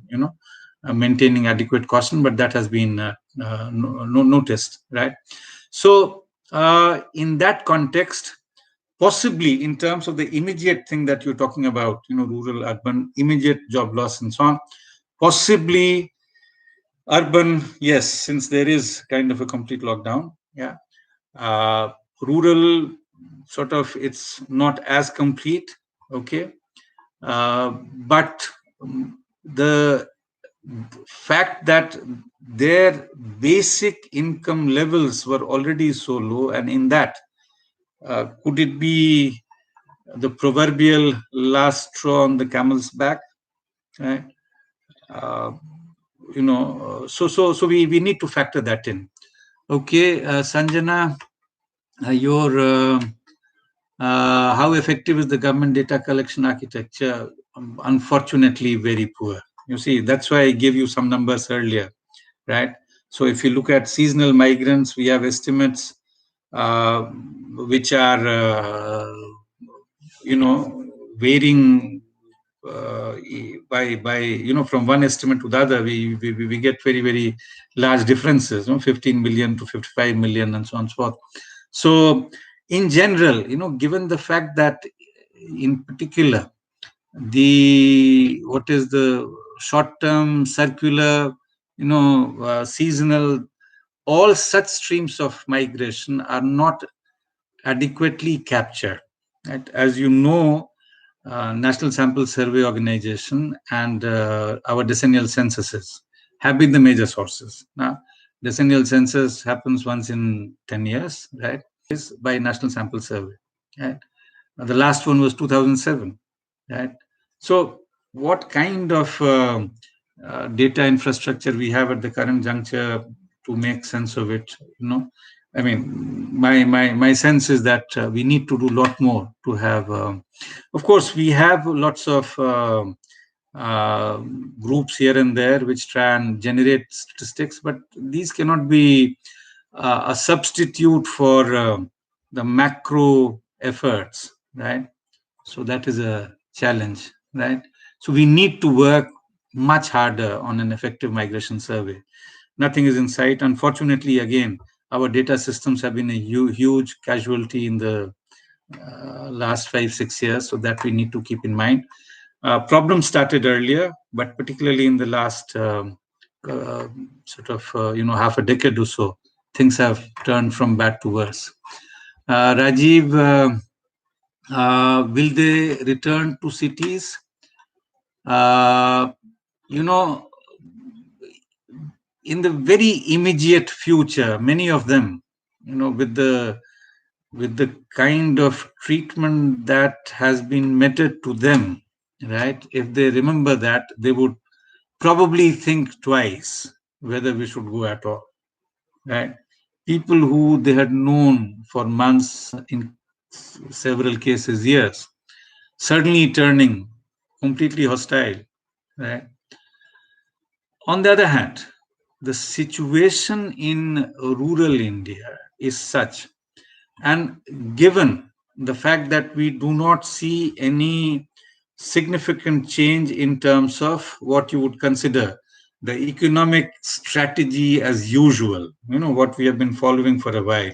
maintaining adequate caution, but that has been noticed, right? So in that context, possibly in terms of the immediate thing that you're talking about, rural, urban, immediate job loss and so on, possibly urban, yes, since there is kind of a complete lockdown. Yeah. Rural, sort of, it's not as complete. Okay. But the fact that their basic income levels were already so low, and in that, could it be the proverbial last straw on the camel's back? Right? So we need to factor that in. Okay, Sanjana, your how effective is the government data collection architecture? Unfortunately, very poor. You see, that's why I gave you some numbers earlier. right? So if you look at seasonal migrants, we have estimates uh, which are, varying by from one estimate to the other. We get very very large differences, 15 million to 55 million and so on and so forth. So in general, given the fact that in particular the what is the short term, circular, seasonal, all such streams of migration are not adequately captured, right? As you know, National Sample Survey Organization and our decennial censuses have been the major sources. Now, decennial census happens once in 10 years, right? Is by National Sample Survey, right? The last one was 2007, right? So, what kind of data infrastructure we have at the current juncture to make sense of it? I mean, my sense is that we need to do a lot more to have. Of course, we have lots of uh, groups here and there which try and generate statistics, but these cannot be a substitute for the macro efforts, right? So that is a challenge, right? So we need to work much harder on an effective migration survey. Nothing is in sight. Unfortunately, again, our data systems have been a huge casualty in the last 5 6 years, so that we need to keep in mind. Problems started earlier, but particularly in the last uh, sort of half a decade or so, things have turned from bad to worse. Rajiv, will they return to cities? Uh, you know, in the very immediate future, many of them, with the kind of treatment that has been meted to them, right? If they remember that, they would probably think twice whether we should go at all, right? People who they had known for months, in several cases years, suddenly turning completely hostile, right? On the other hand, the situation in rural India is such, and given the fact that we do not see any significant change in terms of what you would consider the economic strategy as usual, what we have been following for a while,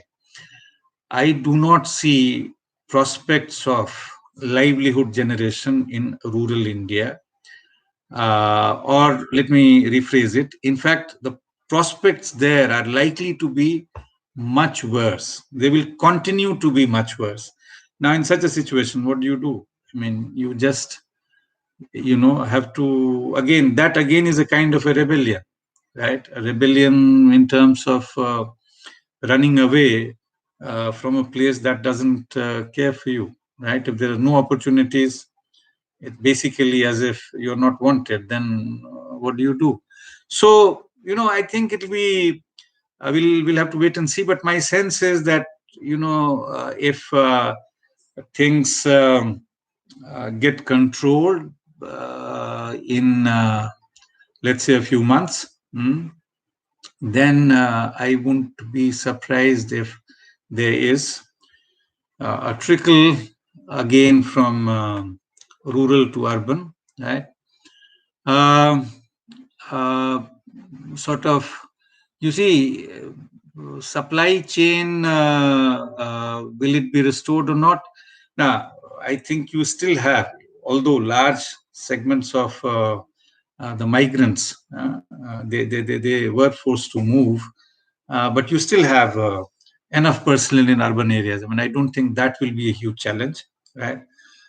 I do not see prospects of livelihood generation in rural India. Or let me rephrase it. In fact, the prospects there are likely to be much worse. They will continue to be much worse. Now, in such a situation, what do you do? I mean, you just, have to, again, that again is a kind of a rebellion, right? A rebellion in terms of running away from a place that doesn't care for you, right? If there are no opportunities, it's basically as if you're not wanted. Then what do you do? So I think it'll be. We'll have to wait and see. But my sense is that if things get controlled in let's say a few months, then I won't be surprised if there is a trickle again from rural to urban, right? Um, uh, Sort of, you see, supply chain, will it be restored or not? Now, I think you still have, although large segments of the migrants, they were forced to move, but you still have enough personnel in urban areas. I mean, I don't think that will be a huge challenge, right?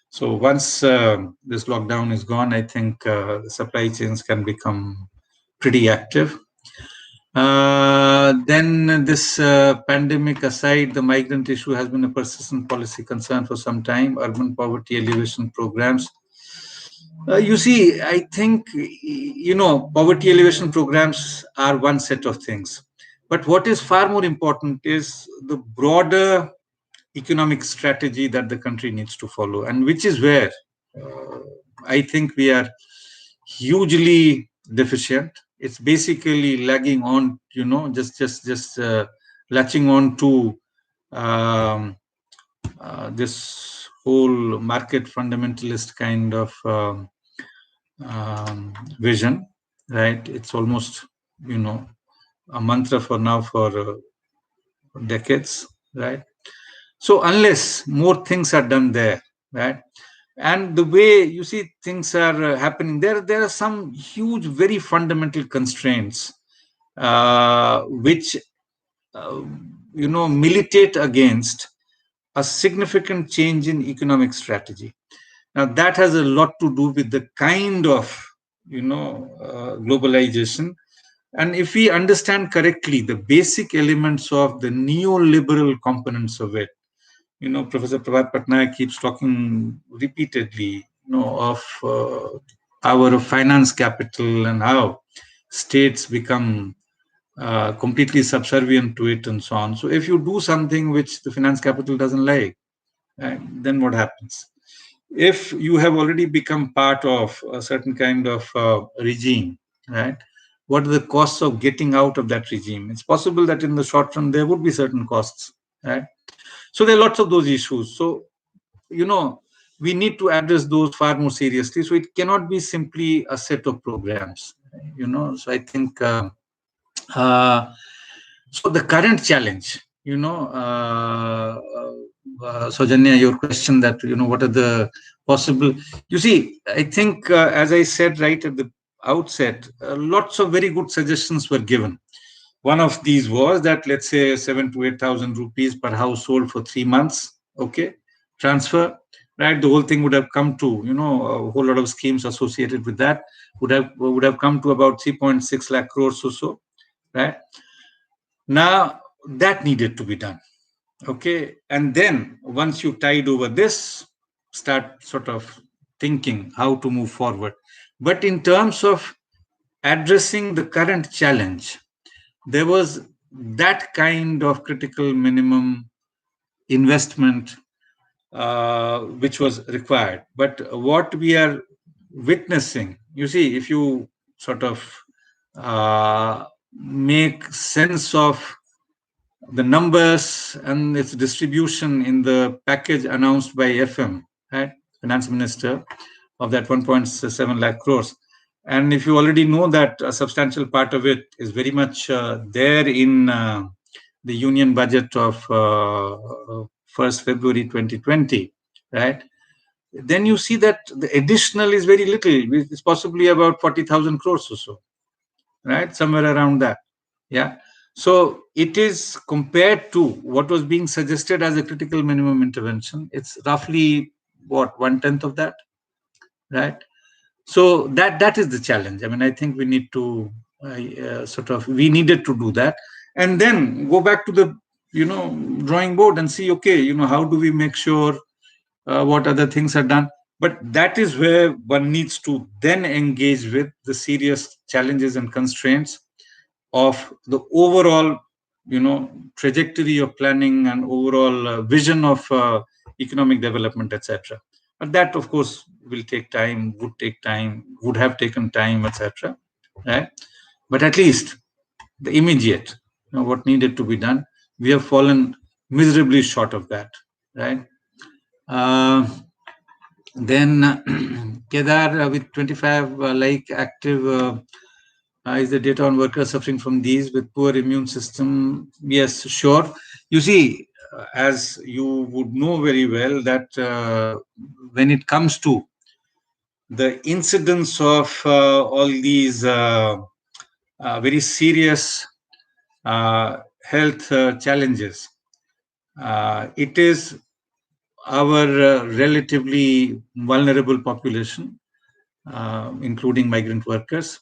So once this lockdown is gone, I think the supply chains can become pretty active. Then this pandemic aside, the migrant issue has been a persistent policy concern for some time. Urban poverty alleviation programs. You see, I think, poverty alleviation programs are one set of things. But what is far more important is the broader economic strategy that the country needs to follow, and which is where I think we are hugely deficient. It's basically lagging on, just latching on to um, this whole market fundamentalist kind of vision, right? It's almost, a mantra for now for decades, right? So unless more things are done there, right? And the way you see things are happening there are some huge, very fundamental constraints which uh, militate against a significant change in economic strategy. Now that has a lot to do with the kind of globalization. And if we understand correctly the basic elements of the neoliberal components of it, Professor Prabhat Patnaik keeps talking repeatedly, of our finance capital and how states become completely subservient to it and so on. So if you do something which the finance capital doesn't like, right, then what happens? If you have already become part of a certain kind of regime, right, what are the costs of getting out of that regime? It's possible that in the short run there would be certain costs, right? So there are lots of those issues. So, we need to address those far more seriously. So it cannot be simply a set of programs, So I think uh, so the current challenge, Sojanya, your question that, what are the possible, you see, I think, as I said right at the outset, lots of very good suggestions were given. One of these was that, let's say, 7 to 8,000 rupees per household for 3 months, okay, transfer, right? The whole thing would have come to, a whole lot of schemes associated with that would have come to about 3.6 lakh crores or so, right? Now that needed to be done, okay, and then once you tide over this, start sort of thinking how to move forward. But in terms of addressing the current challenge, there was that kind of critical minimum investment which was required. But what we are witnessing, you see, if you sort of make sense of the numbers and its distribution in the package announced by FM, right, finance minister, of that 1.7 lakh crores. And if you already know that a substantial part of it is very much there in the union budget of 1st February 2020, right? Then you see that the additional is very little. It's possibly about 40,000 crores or so, right? Somewhere around that. Yeah. So it is, compared to what was being suggested as a critical minimum intervention, it's roughly what, 1/10 of that, right? So that is the challenge. I mean, I think we need to we needed to do that, and then go back to the drawing board and see, okay, how do we make sure what other things are done. But that is where one needs to then engage with the serious challenges and constraints of the overall trajectory of planning and overall vision of economic development, etc. But that, of course, will take time, would take time, would have taken time, etc. Right? But at least the immediate, what needed to be done, we have fallen miserably short of that, right? uh, then Kedar, with 25 like active, is the data on workers suffering from these with poor immune system? Yes, sure. You see, as you would know very well, that when it comes to the incidence of all these very serious health challenges, it is our relatively vulnerable population, including migrant workers,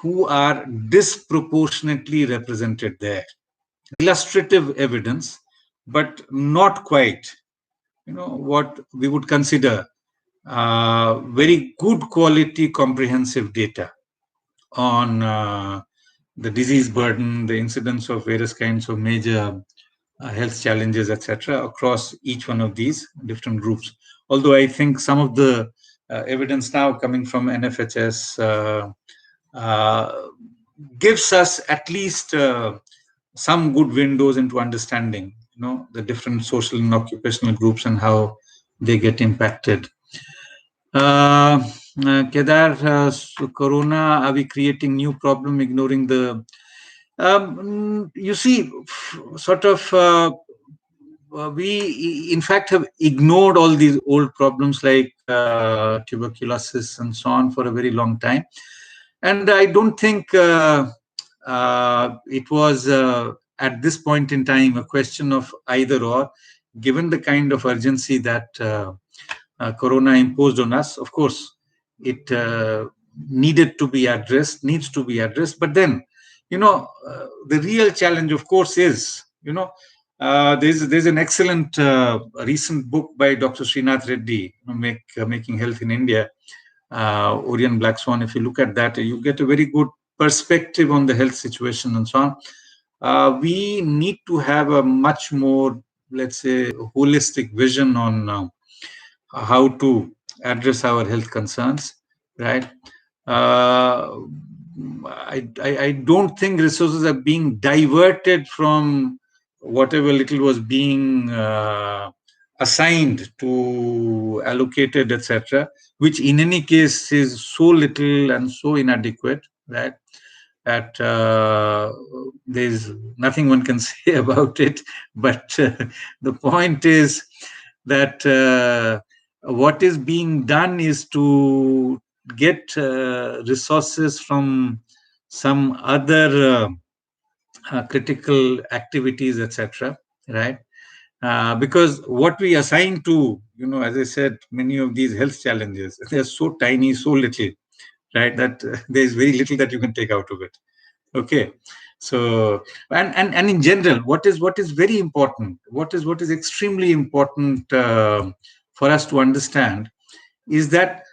who are disproportionately represented there. Illustrative evidence, but not quite, what we would consider very good quality comprehensive data on the disease burden, the incidence of various kinds of major health challenges, etc., across each one of these different groups. Although I think some of the evidence now coming from NFHS, uh, gives us at least some good windows into understanding, the different social and occupational groups and how they get impacted. Uh, Kedar, so Corona, are we creating new problem, ignoring the? You see, sort of, we in fact have ignored all these old problems like tuberculosis and so on for a very long time, and I don't think it was at this point in time a question of either or, given the kind of urgency that Corona imposed on us. Of course, it needs to be addressed. But then, the real challenge, of course, is, there's an excellent recent book by Dr. Srinath Reddy, Making Health in India, Orion Black Swan. If you look at that, you get a very good perspective on the health situation and so on. We need to have a much more, let's say, holistic vision on how to address our health concerns, right? Uh, I don't think resources are being diverted from whatever little was being assigned to allocated, etc., which in any case is so little and so inadequate, right? That there's nothing one can say about it. But the point is that what is being done is to get resources from some other critical activities, etc., right? Because what we assign to, as I said, many of these health challenges, they're so tiny, so little, right, that there's very little that you can take out of it. Okay. So, and in general, what is very important, what is extremely important for us to understand is that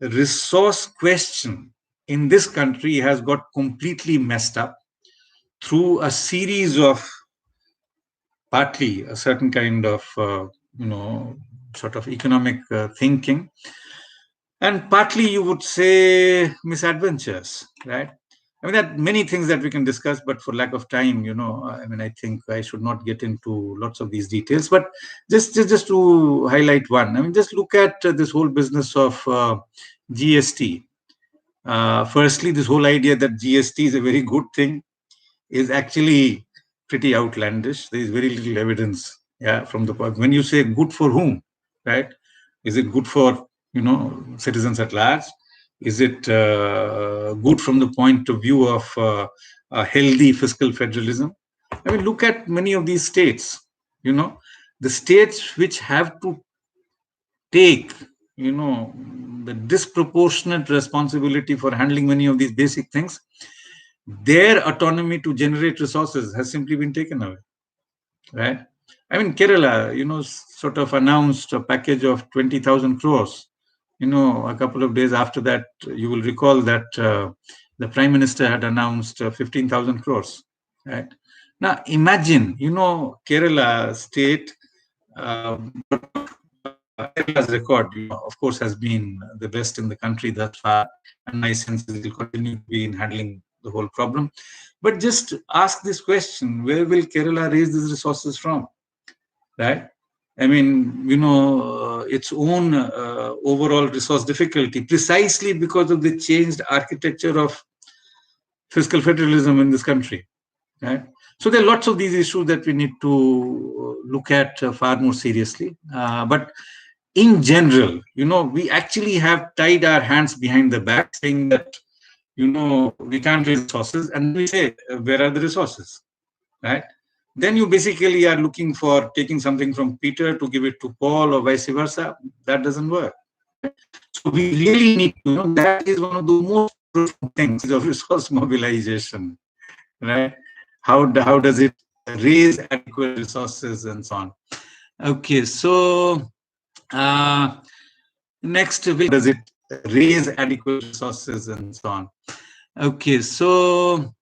resource question in this country has got completely messed up through a series of, partly a certain kind of sort of economic thinking, and partly you would say misadventures, right? I mean, there are many things that we can discuss, but for lack of time, I mean, I think I should not get into lots of these details. But just to highlight one, I mean, just look at this whole business of GST. Firstly, this whole idea that GST is a very good thing is actually pretty outlandish. There is very little evidence, yeah, from the point. When you say good for whom, right? Is it good for citizens at large? Is it good from the point of view of a healthy fiscal federalism? I mean, look at many of these states. The states which have to take the disproportionate responsibility for handling many of these basic things, their autonomy to generate resources has simply been taken away, right? I mean, Kerala, sort of announced a package of 20,000 crores. A couple of days after that, you will recall that the Prime Minister had announced 15,000 crores, right? Now, imagine, Kerala state, Kerala's record, of course, has been the best in the country thus far, and my sense is it will continue to be in handling the whole problem. But just ask this question: where will Kerala raise these resources from? Right? I mean, its own overall resource difficulty, precisely because of the changed architecture of fiscal federalism in this country. Right? So there are lots of these issues that we need to look at far more seriously. But in general, we actually have tied our hands behind the back, saying that, we can't raise resources. And we say, where are the resources? Right? Then you basically are looking for taking something from Peter to give it to Paul or vice versa. That doesn't work. So we really need to, that is one of the most profound things of resource mobilization, right? How does it raise adequate resources and so on? Okay, so next, does it raise adequate resources and so on? Okay, so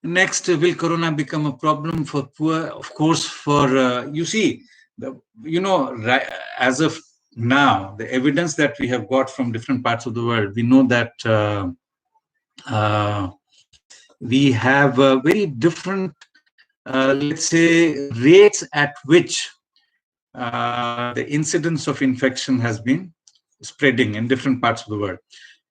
next, will Corona become a problem for poor? Of course, for you see, as of now, the evidence that we have got from different parts of the world, we know that uh, we have very different, let's say, rates at which the incidence of infection has been spreading in different parts of the world,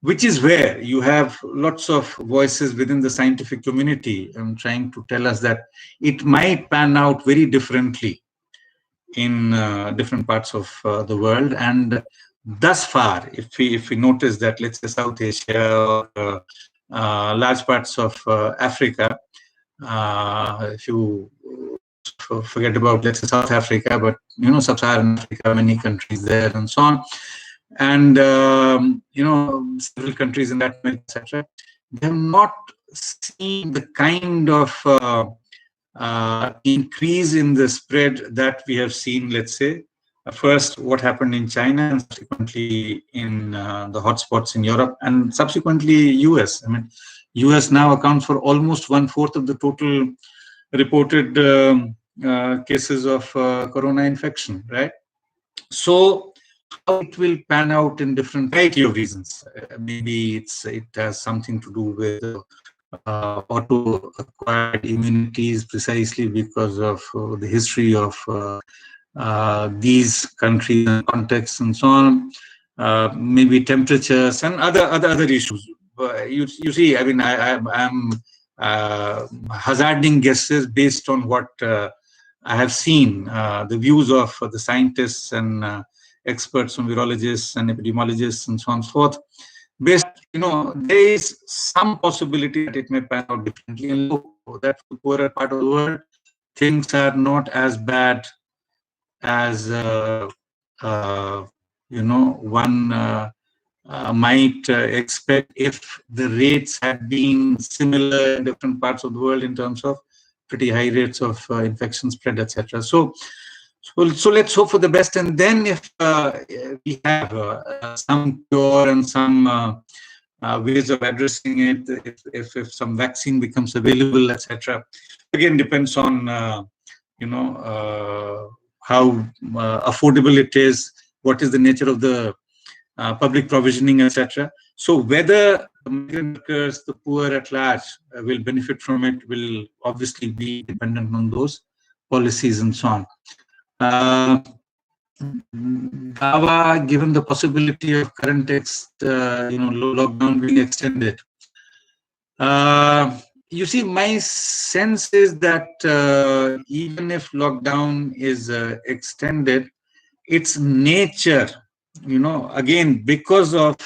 which is where you have lots of voices within the scientific community trying to tell us that it might pan out very differently in different parts of the world. And thus far, if we notice that, let's say, South Asia or large parts of Africa, if you forget about, let's say, South Africa, but sub-Saharan Africa, many countries there, and so on, and several countries in Latin America, etc. They have not seen the kind of increase in the spread that we have seen, let's say, first what happened in China, and subsequently in the hotspots in Europe, and subsequently US. I mean, US now accounts for almost 1/4 of the total reported cases of corona infection, right? So how it will pan out in different variety of reasons. Maybe it has something to do with auto-acquired immunities, precisely because of the history of these countries and contexts and so on. Maybe temperatures and other issues. You see, I mean, I'm hazarding guesses based on what I have seen, the views of the scientists and experts from virologists and epidemiologists and so on and so forth. Based, there is some possibility that it may pan out differently. And look, that the poorer part of the world, things are not as bad as one might expect if the rates had been similar in different parts of the world in terms of pretty high rates of infection spread, etc. So let's hope for the best, and then if we have some cure and some ways of addressing it, if some vaccine becomes available, etc. Again, depends on how affordable it is, what is the nature of the public provisioning, etc. So whether the migrant workers, the poor at large, will benefit from it will obviously be dependent on those policies and so on. Dawa, given the possibility of current lockdown being extended, you see, my sense is that even if lockdown is extended, its nature, again, because of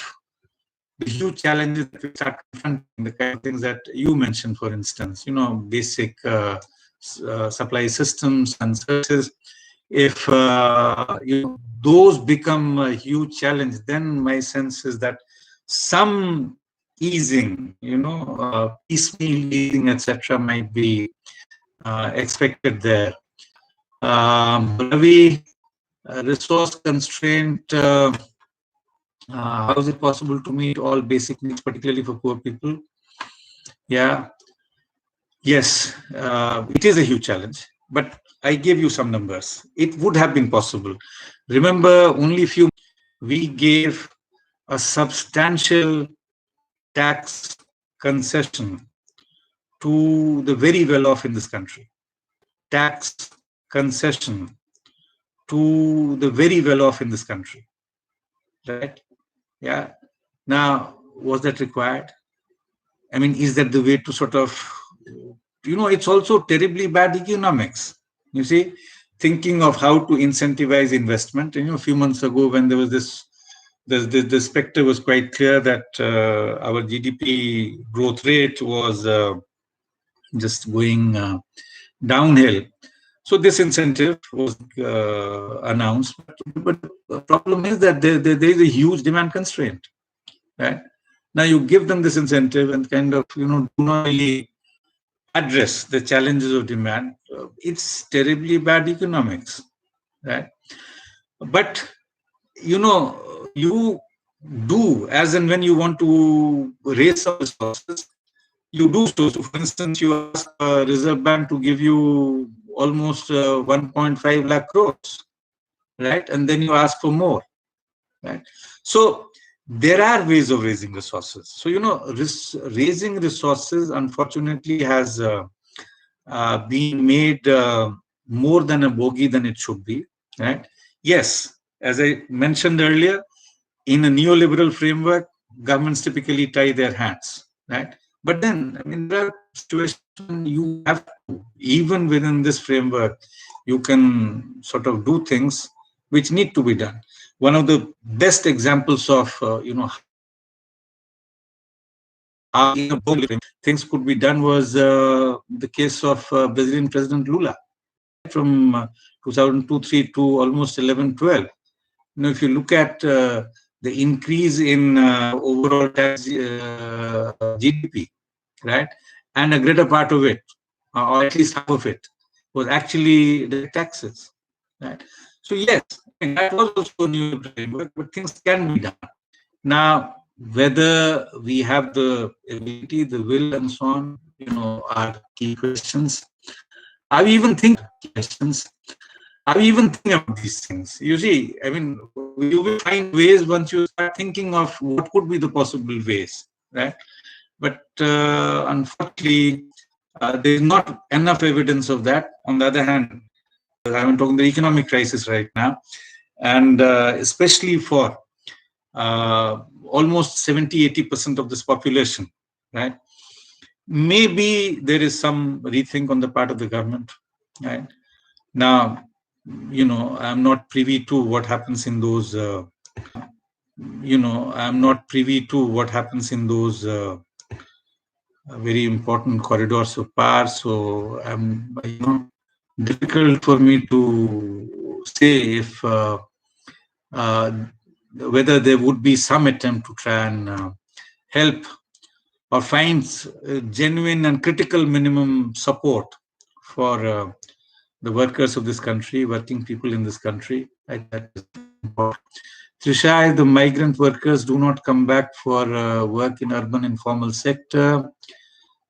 the huge challenges that we start confronting, the kind of things that you mentioned, for instance, basic supply systems and services. If those become a huge challenge, then my sense is that some easing, piecemeal easing, etc., might be expected there. Ravi, resource constraint. How is it possible to meet all basic needs, particularly for poor people? Yeah. Yes, it is a huge challenge, but I gave you some numbers. It would have been possible. Remember, only we gave a substantial tax concession to the very well off in this country. Tax concession to the very well off in this country. Right? Yeah. Now, was that required? I mean, is that the way to sort of, it's also terribly bad economics. You see, thinking of how to incentivize investment. A few months ago, when there was the specter was quite clear that our GDP growth rate was just going downhill. So this incentive was announced, but the problem is that there is a huge demand constraint. Right? Now you give them this incentive and kind of do not really address the challenges of demand. It's terribly bad economics, right? But you do, as and when you want to raise some resources, you do so. So, for instance, you ask the Reserve Bank to give you almost 1.5 lakh crores, right? And then you ask for more. right? So there are ways of raising resources. So, raising resources, unfortunately, has been made more than a bogey than it should be, right? Yes, as I mentioned earlier, in a neoliberal framework, governments typically tie their hands, right? But then, I mean, there are situations when you have to, even within this framework, you can sort of do things which need to be done. One of the best examples of, how in a things could be done was the case of Brazilian President Lula, from 2002-3 to almost 11-12. If you look at the increase in overall tax GDP, right, and a greater part of it, or at least half of it, was actually the taxes, right? So yes, I mean, that was also a new framework, but things can be done. Now, whether we have the ability, the will, and so on, are key questions. Are we even thinking questions? Are we even thinking about these things? You see, I mean, you will find ways once you start thinking of what could be the possible ways, right? But unfortunately, there is not enough evidence of that. On the other hand, I'm talking the economic crisis right now, and especially for almost 70-80% of this population, right? Maybe there is some rethink on the part of the government, right? Now, I'm not privy to what happens in those. I'm not privy to what happens in those very important corridors of power. So, difficult for me to say if whether there would be some attempt to try and help or find genuine and critical minimum support for the workers of this country, working people in this country. That is important. Trisha, if the migrant workers do not come back for work in urban informal sector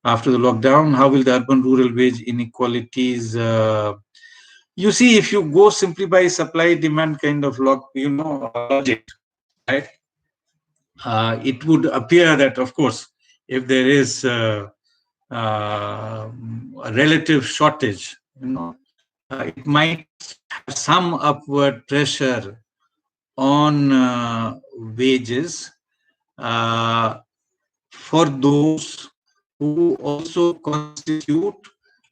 after the lockdown, how will the urban-rural wage inequalities? You see, if you go simply by supply-demand kind of logic, right? It would appear that, of course, if there is a relative shortage, it might have some upward pressure on wages for those who also constitute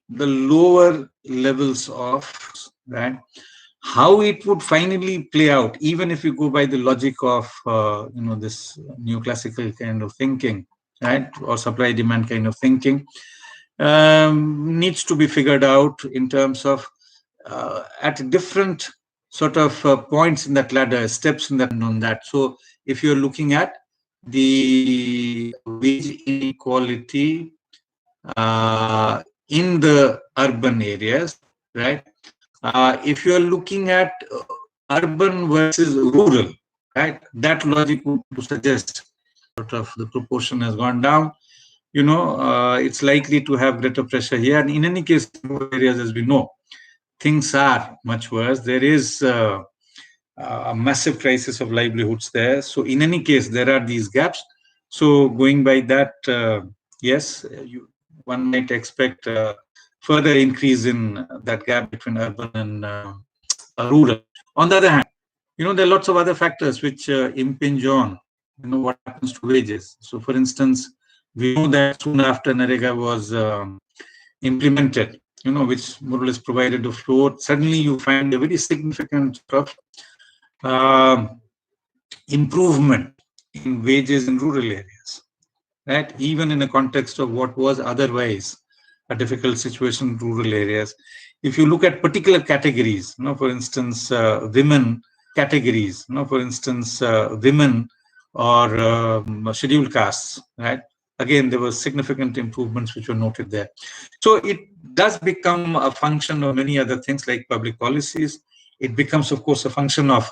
the lower levels of, right? How it would finally play out, even if you go by the logic of this neoclassical kind of thinking, right, or supply demand kind of thinking, needs to be figured out in terms of at different sort of points in that ladder, steps in that on that. So if you're looking at the wage inequality in the urban areas, right? If you're looking at urban versus rural, right? That logic would suggest sort of the proportion has gone down. It's likely to have greater pressure here. And in any case, in rural areas, as we know, things are much worse. There is a massive crisis of livelihoods there. So in any case, there are these gaps. So going by that, yes, one might expect further increase in that gap between urban and rural. On the other hand, there are lots of other factors which impinge on, what happens to wages. So for instance, we know that soon after Narega was implemented, which more or less provided a floor, suddenly you find a very significant sort of improvement in wages in rural areas, right? Even in the context of what was otherwise a difficult situation in rural areas. If you look at particular categories, for instance, women categories, for instance, women or scheduled castes, right? Again, there were significant improvements which were noted there. So it does become a function of many other things like public policies. It becomes, of course, a function of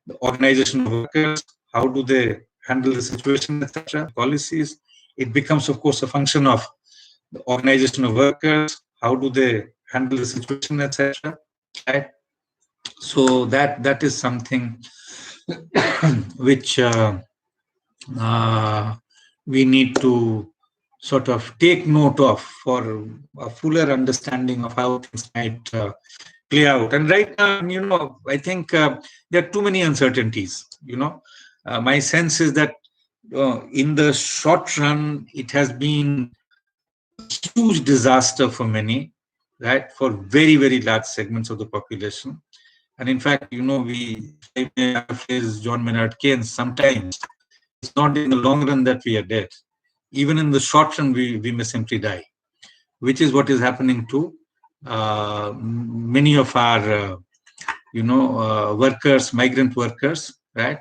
the organization of workers. How do they handle the situation, etc. Policies. It becomes, of course, a function of the organization of workers. How do they handle the situation, etc. Right? So that is something which uh, we need to sort of take note of for a fuller understanding of how things might play out. And right now, I think there are too many uncertainties. My sense is that in the short run, it has been a huge disaster for many, right? For very, very large segments of the population. And in fact, if I may paraphrase John Maynard Keynes, sometimes it's not in the long run that we are dead. Even in the short run, we may simply die, which is what is happening to many of our, workers, migrant workers, right?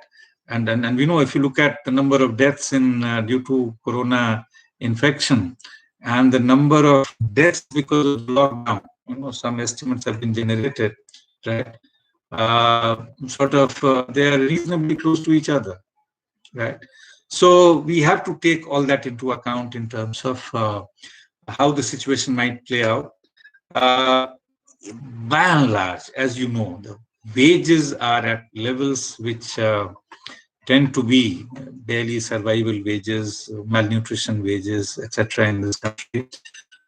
And we know, if you look at the number of deaths in due to corona infection and the number of deaths because of lockdown, some estimates have been generated, right? They are reasonably close to each other, right? So we have to take all that into account in terms of how the situation might play out. Uh, by and large, as you know, the wages are at levels which tend to be barely survival wages, malnutrition wages, etc. in this country,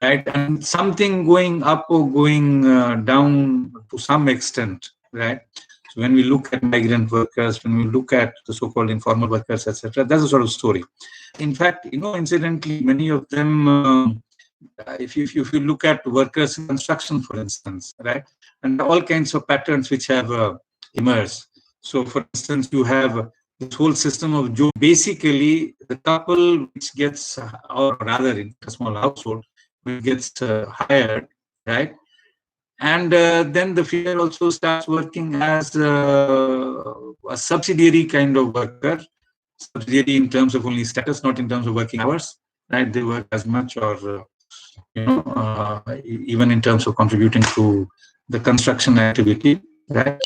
right? And something going up or going down to some extent, right? So when we look at migrant workers, when we look at the so-called informal workers, etc., that's a sort of story. In fact, incidentally, many of them, if you look at workers in construction, for instance, right, and all kinds of patterns which have emerged. So, for instance, you have this whole system of job. Basically, the couple which gets, or rather, in a small household, which gets hired, right, and then the female also starts working as a subsidiary kind of worker, subsidiary in terms of only status, not in terms of working hours, right? They work as much or even in terms of contributing to the construction activity, right?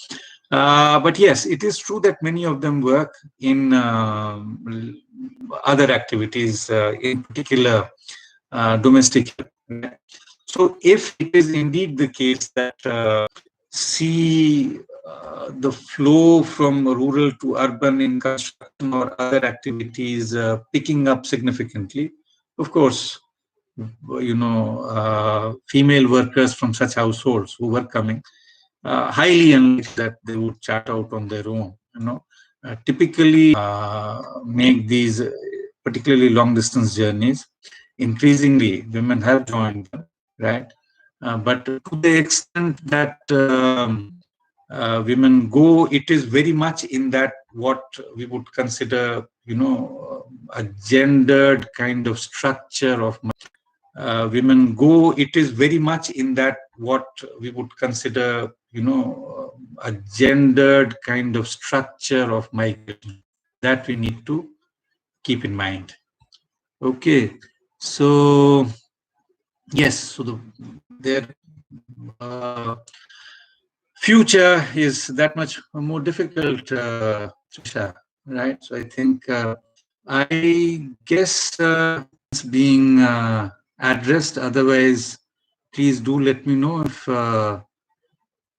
But yes, it is true that many of them work in other activities, in particular domestic. Right? So if it is indeed the case that see the flow from rural to urban in construction or other activities picking up significantly, of course, female workers from such households who were coming, highly unlikely that they would chart out on their own, typically make these particularly long distance journeys. Increasingly, women have joined them, right? But to the extent that women go, it is very much in that what we would consider, a gendered kind of structure of women go. It is very much in that what we would consider, a gendered kind of structure of migration that we need to keep in mind. Okay, so yes, so their future is that much more difficult, right? So I think I guess it's being addressed. Otherwise, please do let me know if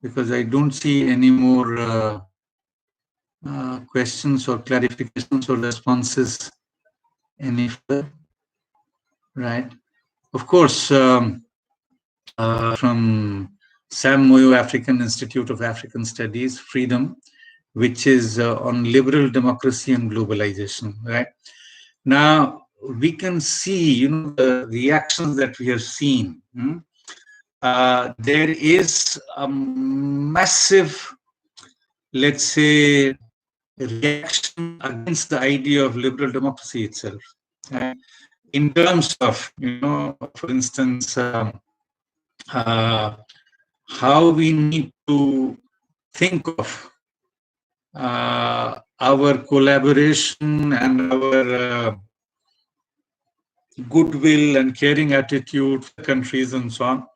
because I don't see any more questions or clarifications or responses any further. Right. Of course, from Sam Moyo African Institute of African Studies, Freedom, which is on liberal democracy and globalization. Right. Now we can see, the reactions that we have seen. There is a massive, let's say, reaction against the idea of liberal democracy itself. Right? In terms of, for instance, how we need to think of our collaboration and our goodwill and caring attitude for countries and so on.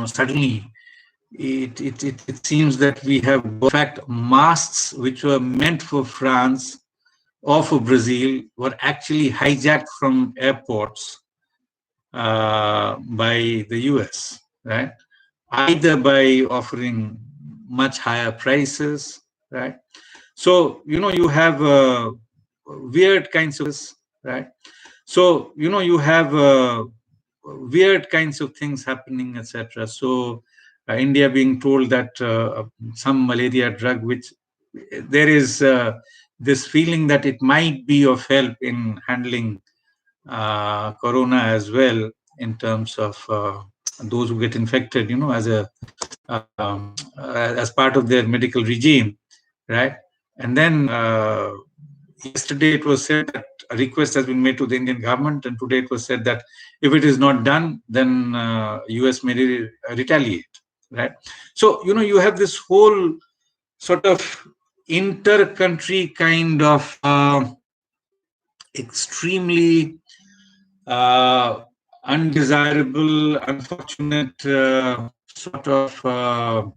Suddenly it seems that we have, in fact, masks which were meant for France or for Brazil were actually hijacked from airports by the US, right? Either by offering much higher prices, right? So, you have weird kinds of, right? So, you have weird kinds of things happening, etc. So, India being told that some malaria drug, which there is this feeling that it might be of help in handling corona as well, in terms of those who get infected, as part of their medical regime, right? And then yesterday it was said that a request has been made to the Indian government, and today it was said that if it is not done, then US may retaliate, right? So, you have this whole sort of inter-country kind of extremely undesirable, unfortunate sort of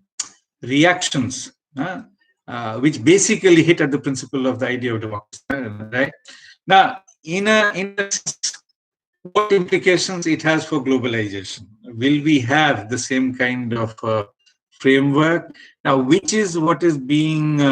reactions, which basically hit at the principle of the idea of democracy, right? Now, in a sense, what implications it has for globalization? Will we have the same kind of framework? Now, which is what is being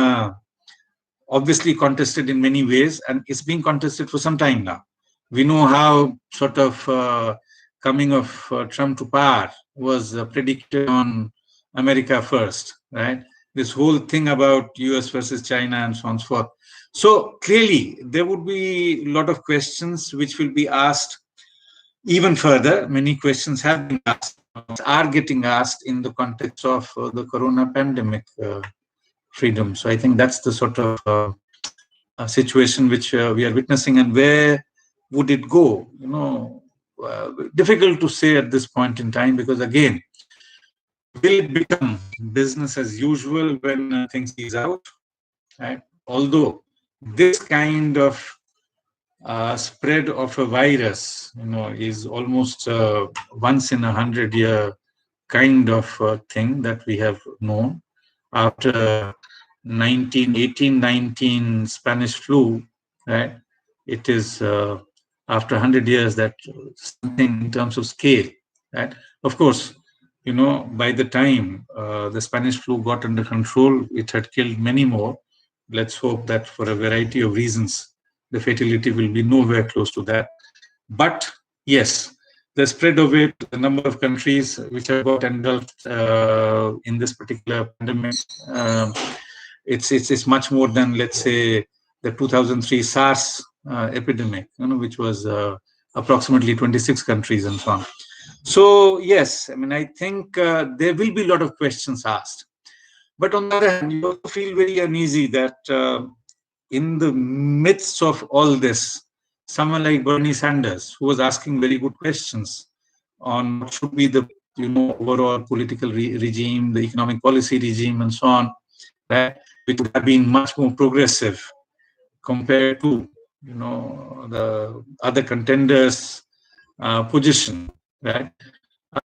obviously contested in many ways, and it's being contested for some time now. We know how sort of coming of Trump to power was predicated on America first, right? This whole thing about US versus China and so on and so forth. So clearly, there would be a lot of questions which will be asked even further. Many questions have been asked, are getting asked in the context of the corona pandemic freedom. So I think that's the sort of situation which we are witnessing, and where would it go? Difficult to say at this point in time, because again, will it become business as usual when things ease out? Right? Although this kind of spread of a virus, is almost once in 100-year kind of thing that we have known. After 1819 Spanish flu, right? It is after 100 years that something in terms of scale, right? Of course, by the time the Spanish flu got under control, it had killed many more. Let's hope that for a variety of reasons, the fatality will be nowhere close to that. But yes, the spread of it, the number of countries which have got engulfed in this particular pandemic, it's much more than, let's say, the 2003 SARS epidemic, which was approximately 26 countries and so on. So yes, I mean, I think there will be a lot of questions asked. But on the other hand, you also feel very uneasy that in the midst of all this, someone like Bernie Sanders, who was asking very good questions on what should be the overall political regime, the economic policy regime, and so on, right, which would have been much more progressive compared to the other contenders' position, right?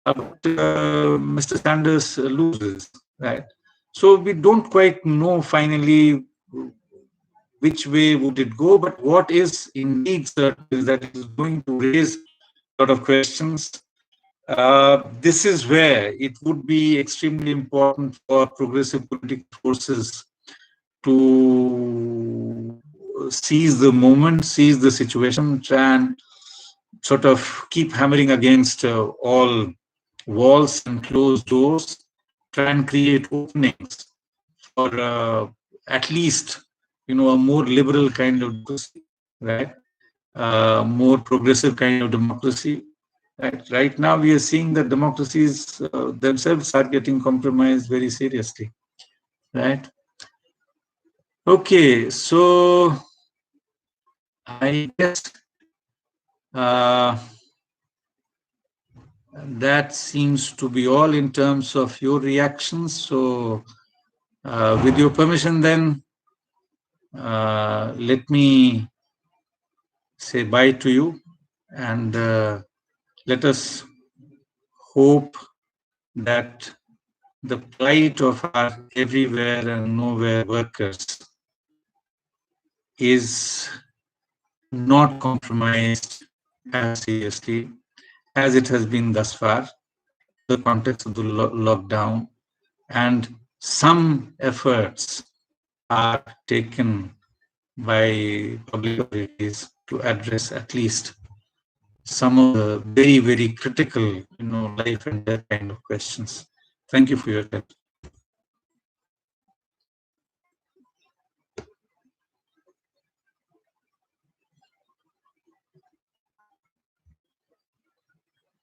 But Mr. Sanders loses, right? So we don't quite know finally which way would it go, but what is indeed certain is that it is going to raise a lot of questions. This is where it would be extremely important for progressive political forces to seize the moment, seize the situation, and sort of keep hammering against all walls and closed doors, try and create openings for at least a more liberal kind of democracy, right? More progressive kind of democracy. Right now, we are seeing that democracies themselves are getting compromised very seriously, right? Okay, so I guess that seems to be all in terms of your reactions. So, with your permission, then let me say bye to you, and let us hope that the plight of our everywhere and nowhere workers is not compromised as seriously as it has been thus far in the context of the lockdown, and some efforts are taken by public authorities to address at least some of the very, very critical, life and death kind of questions. Thank you for your attention.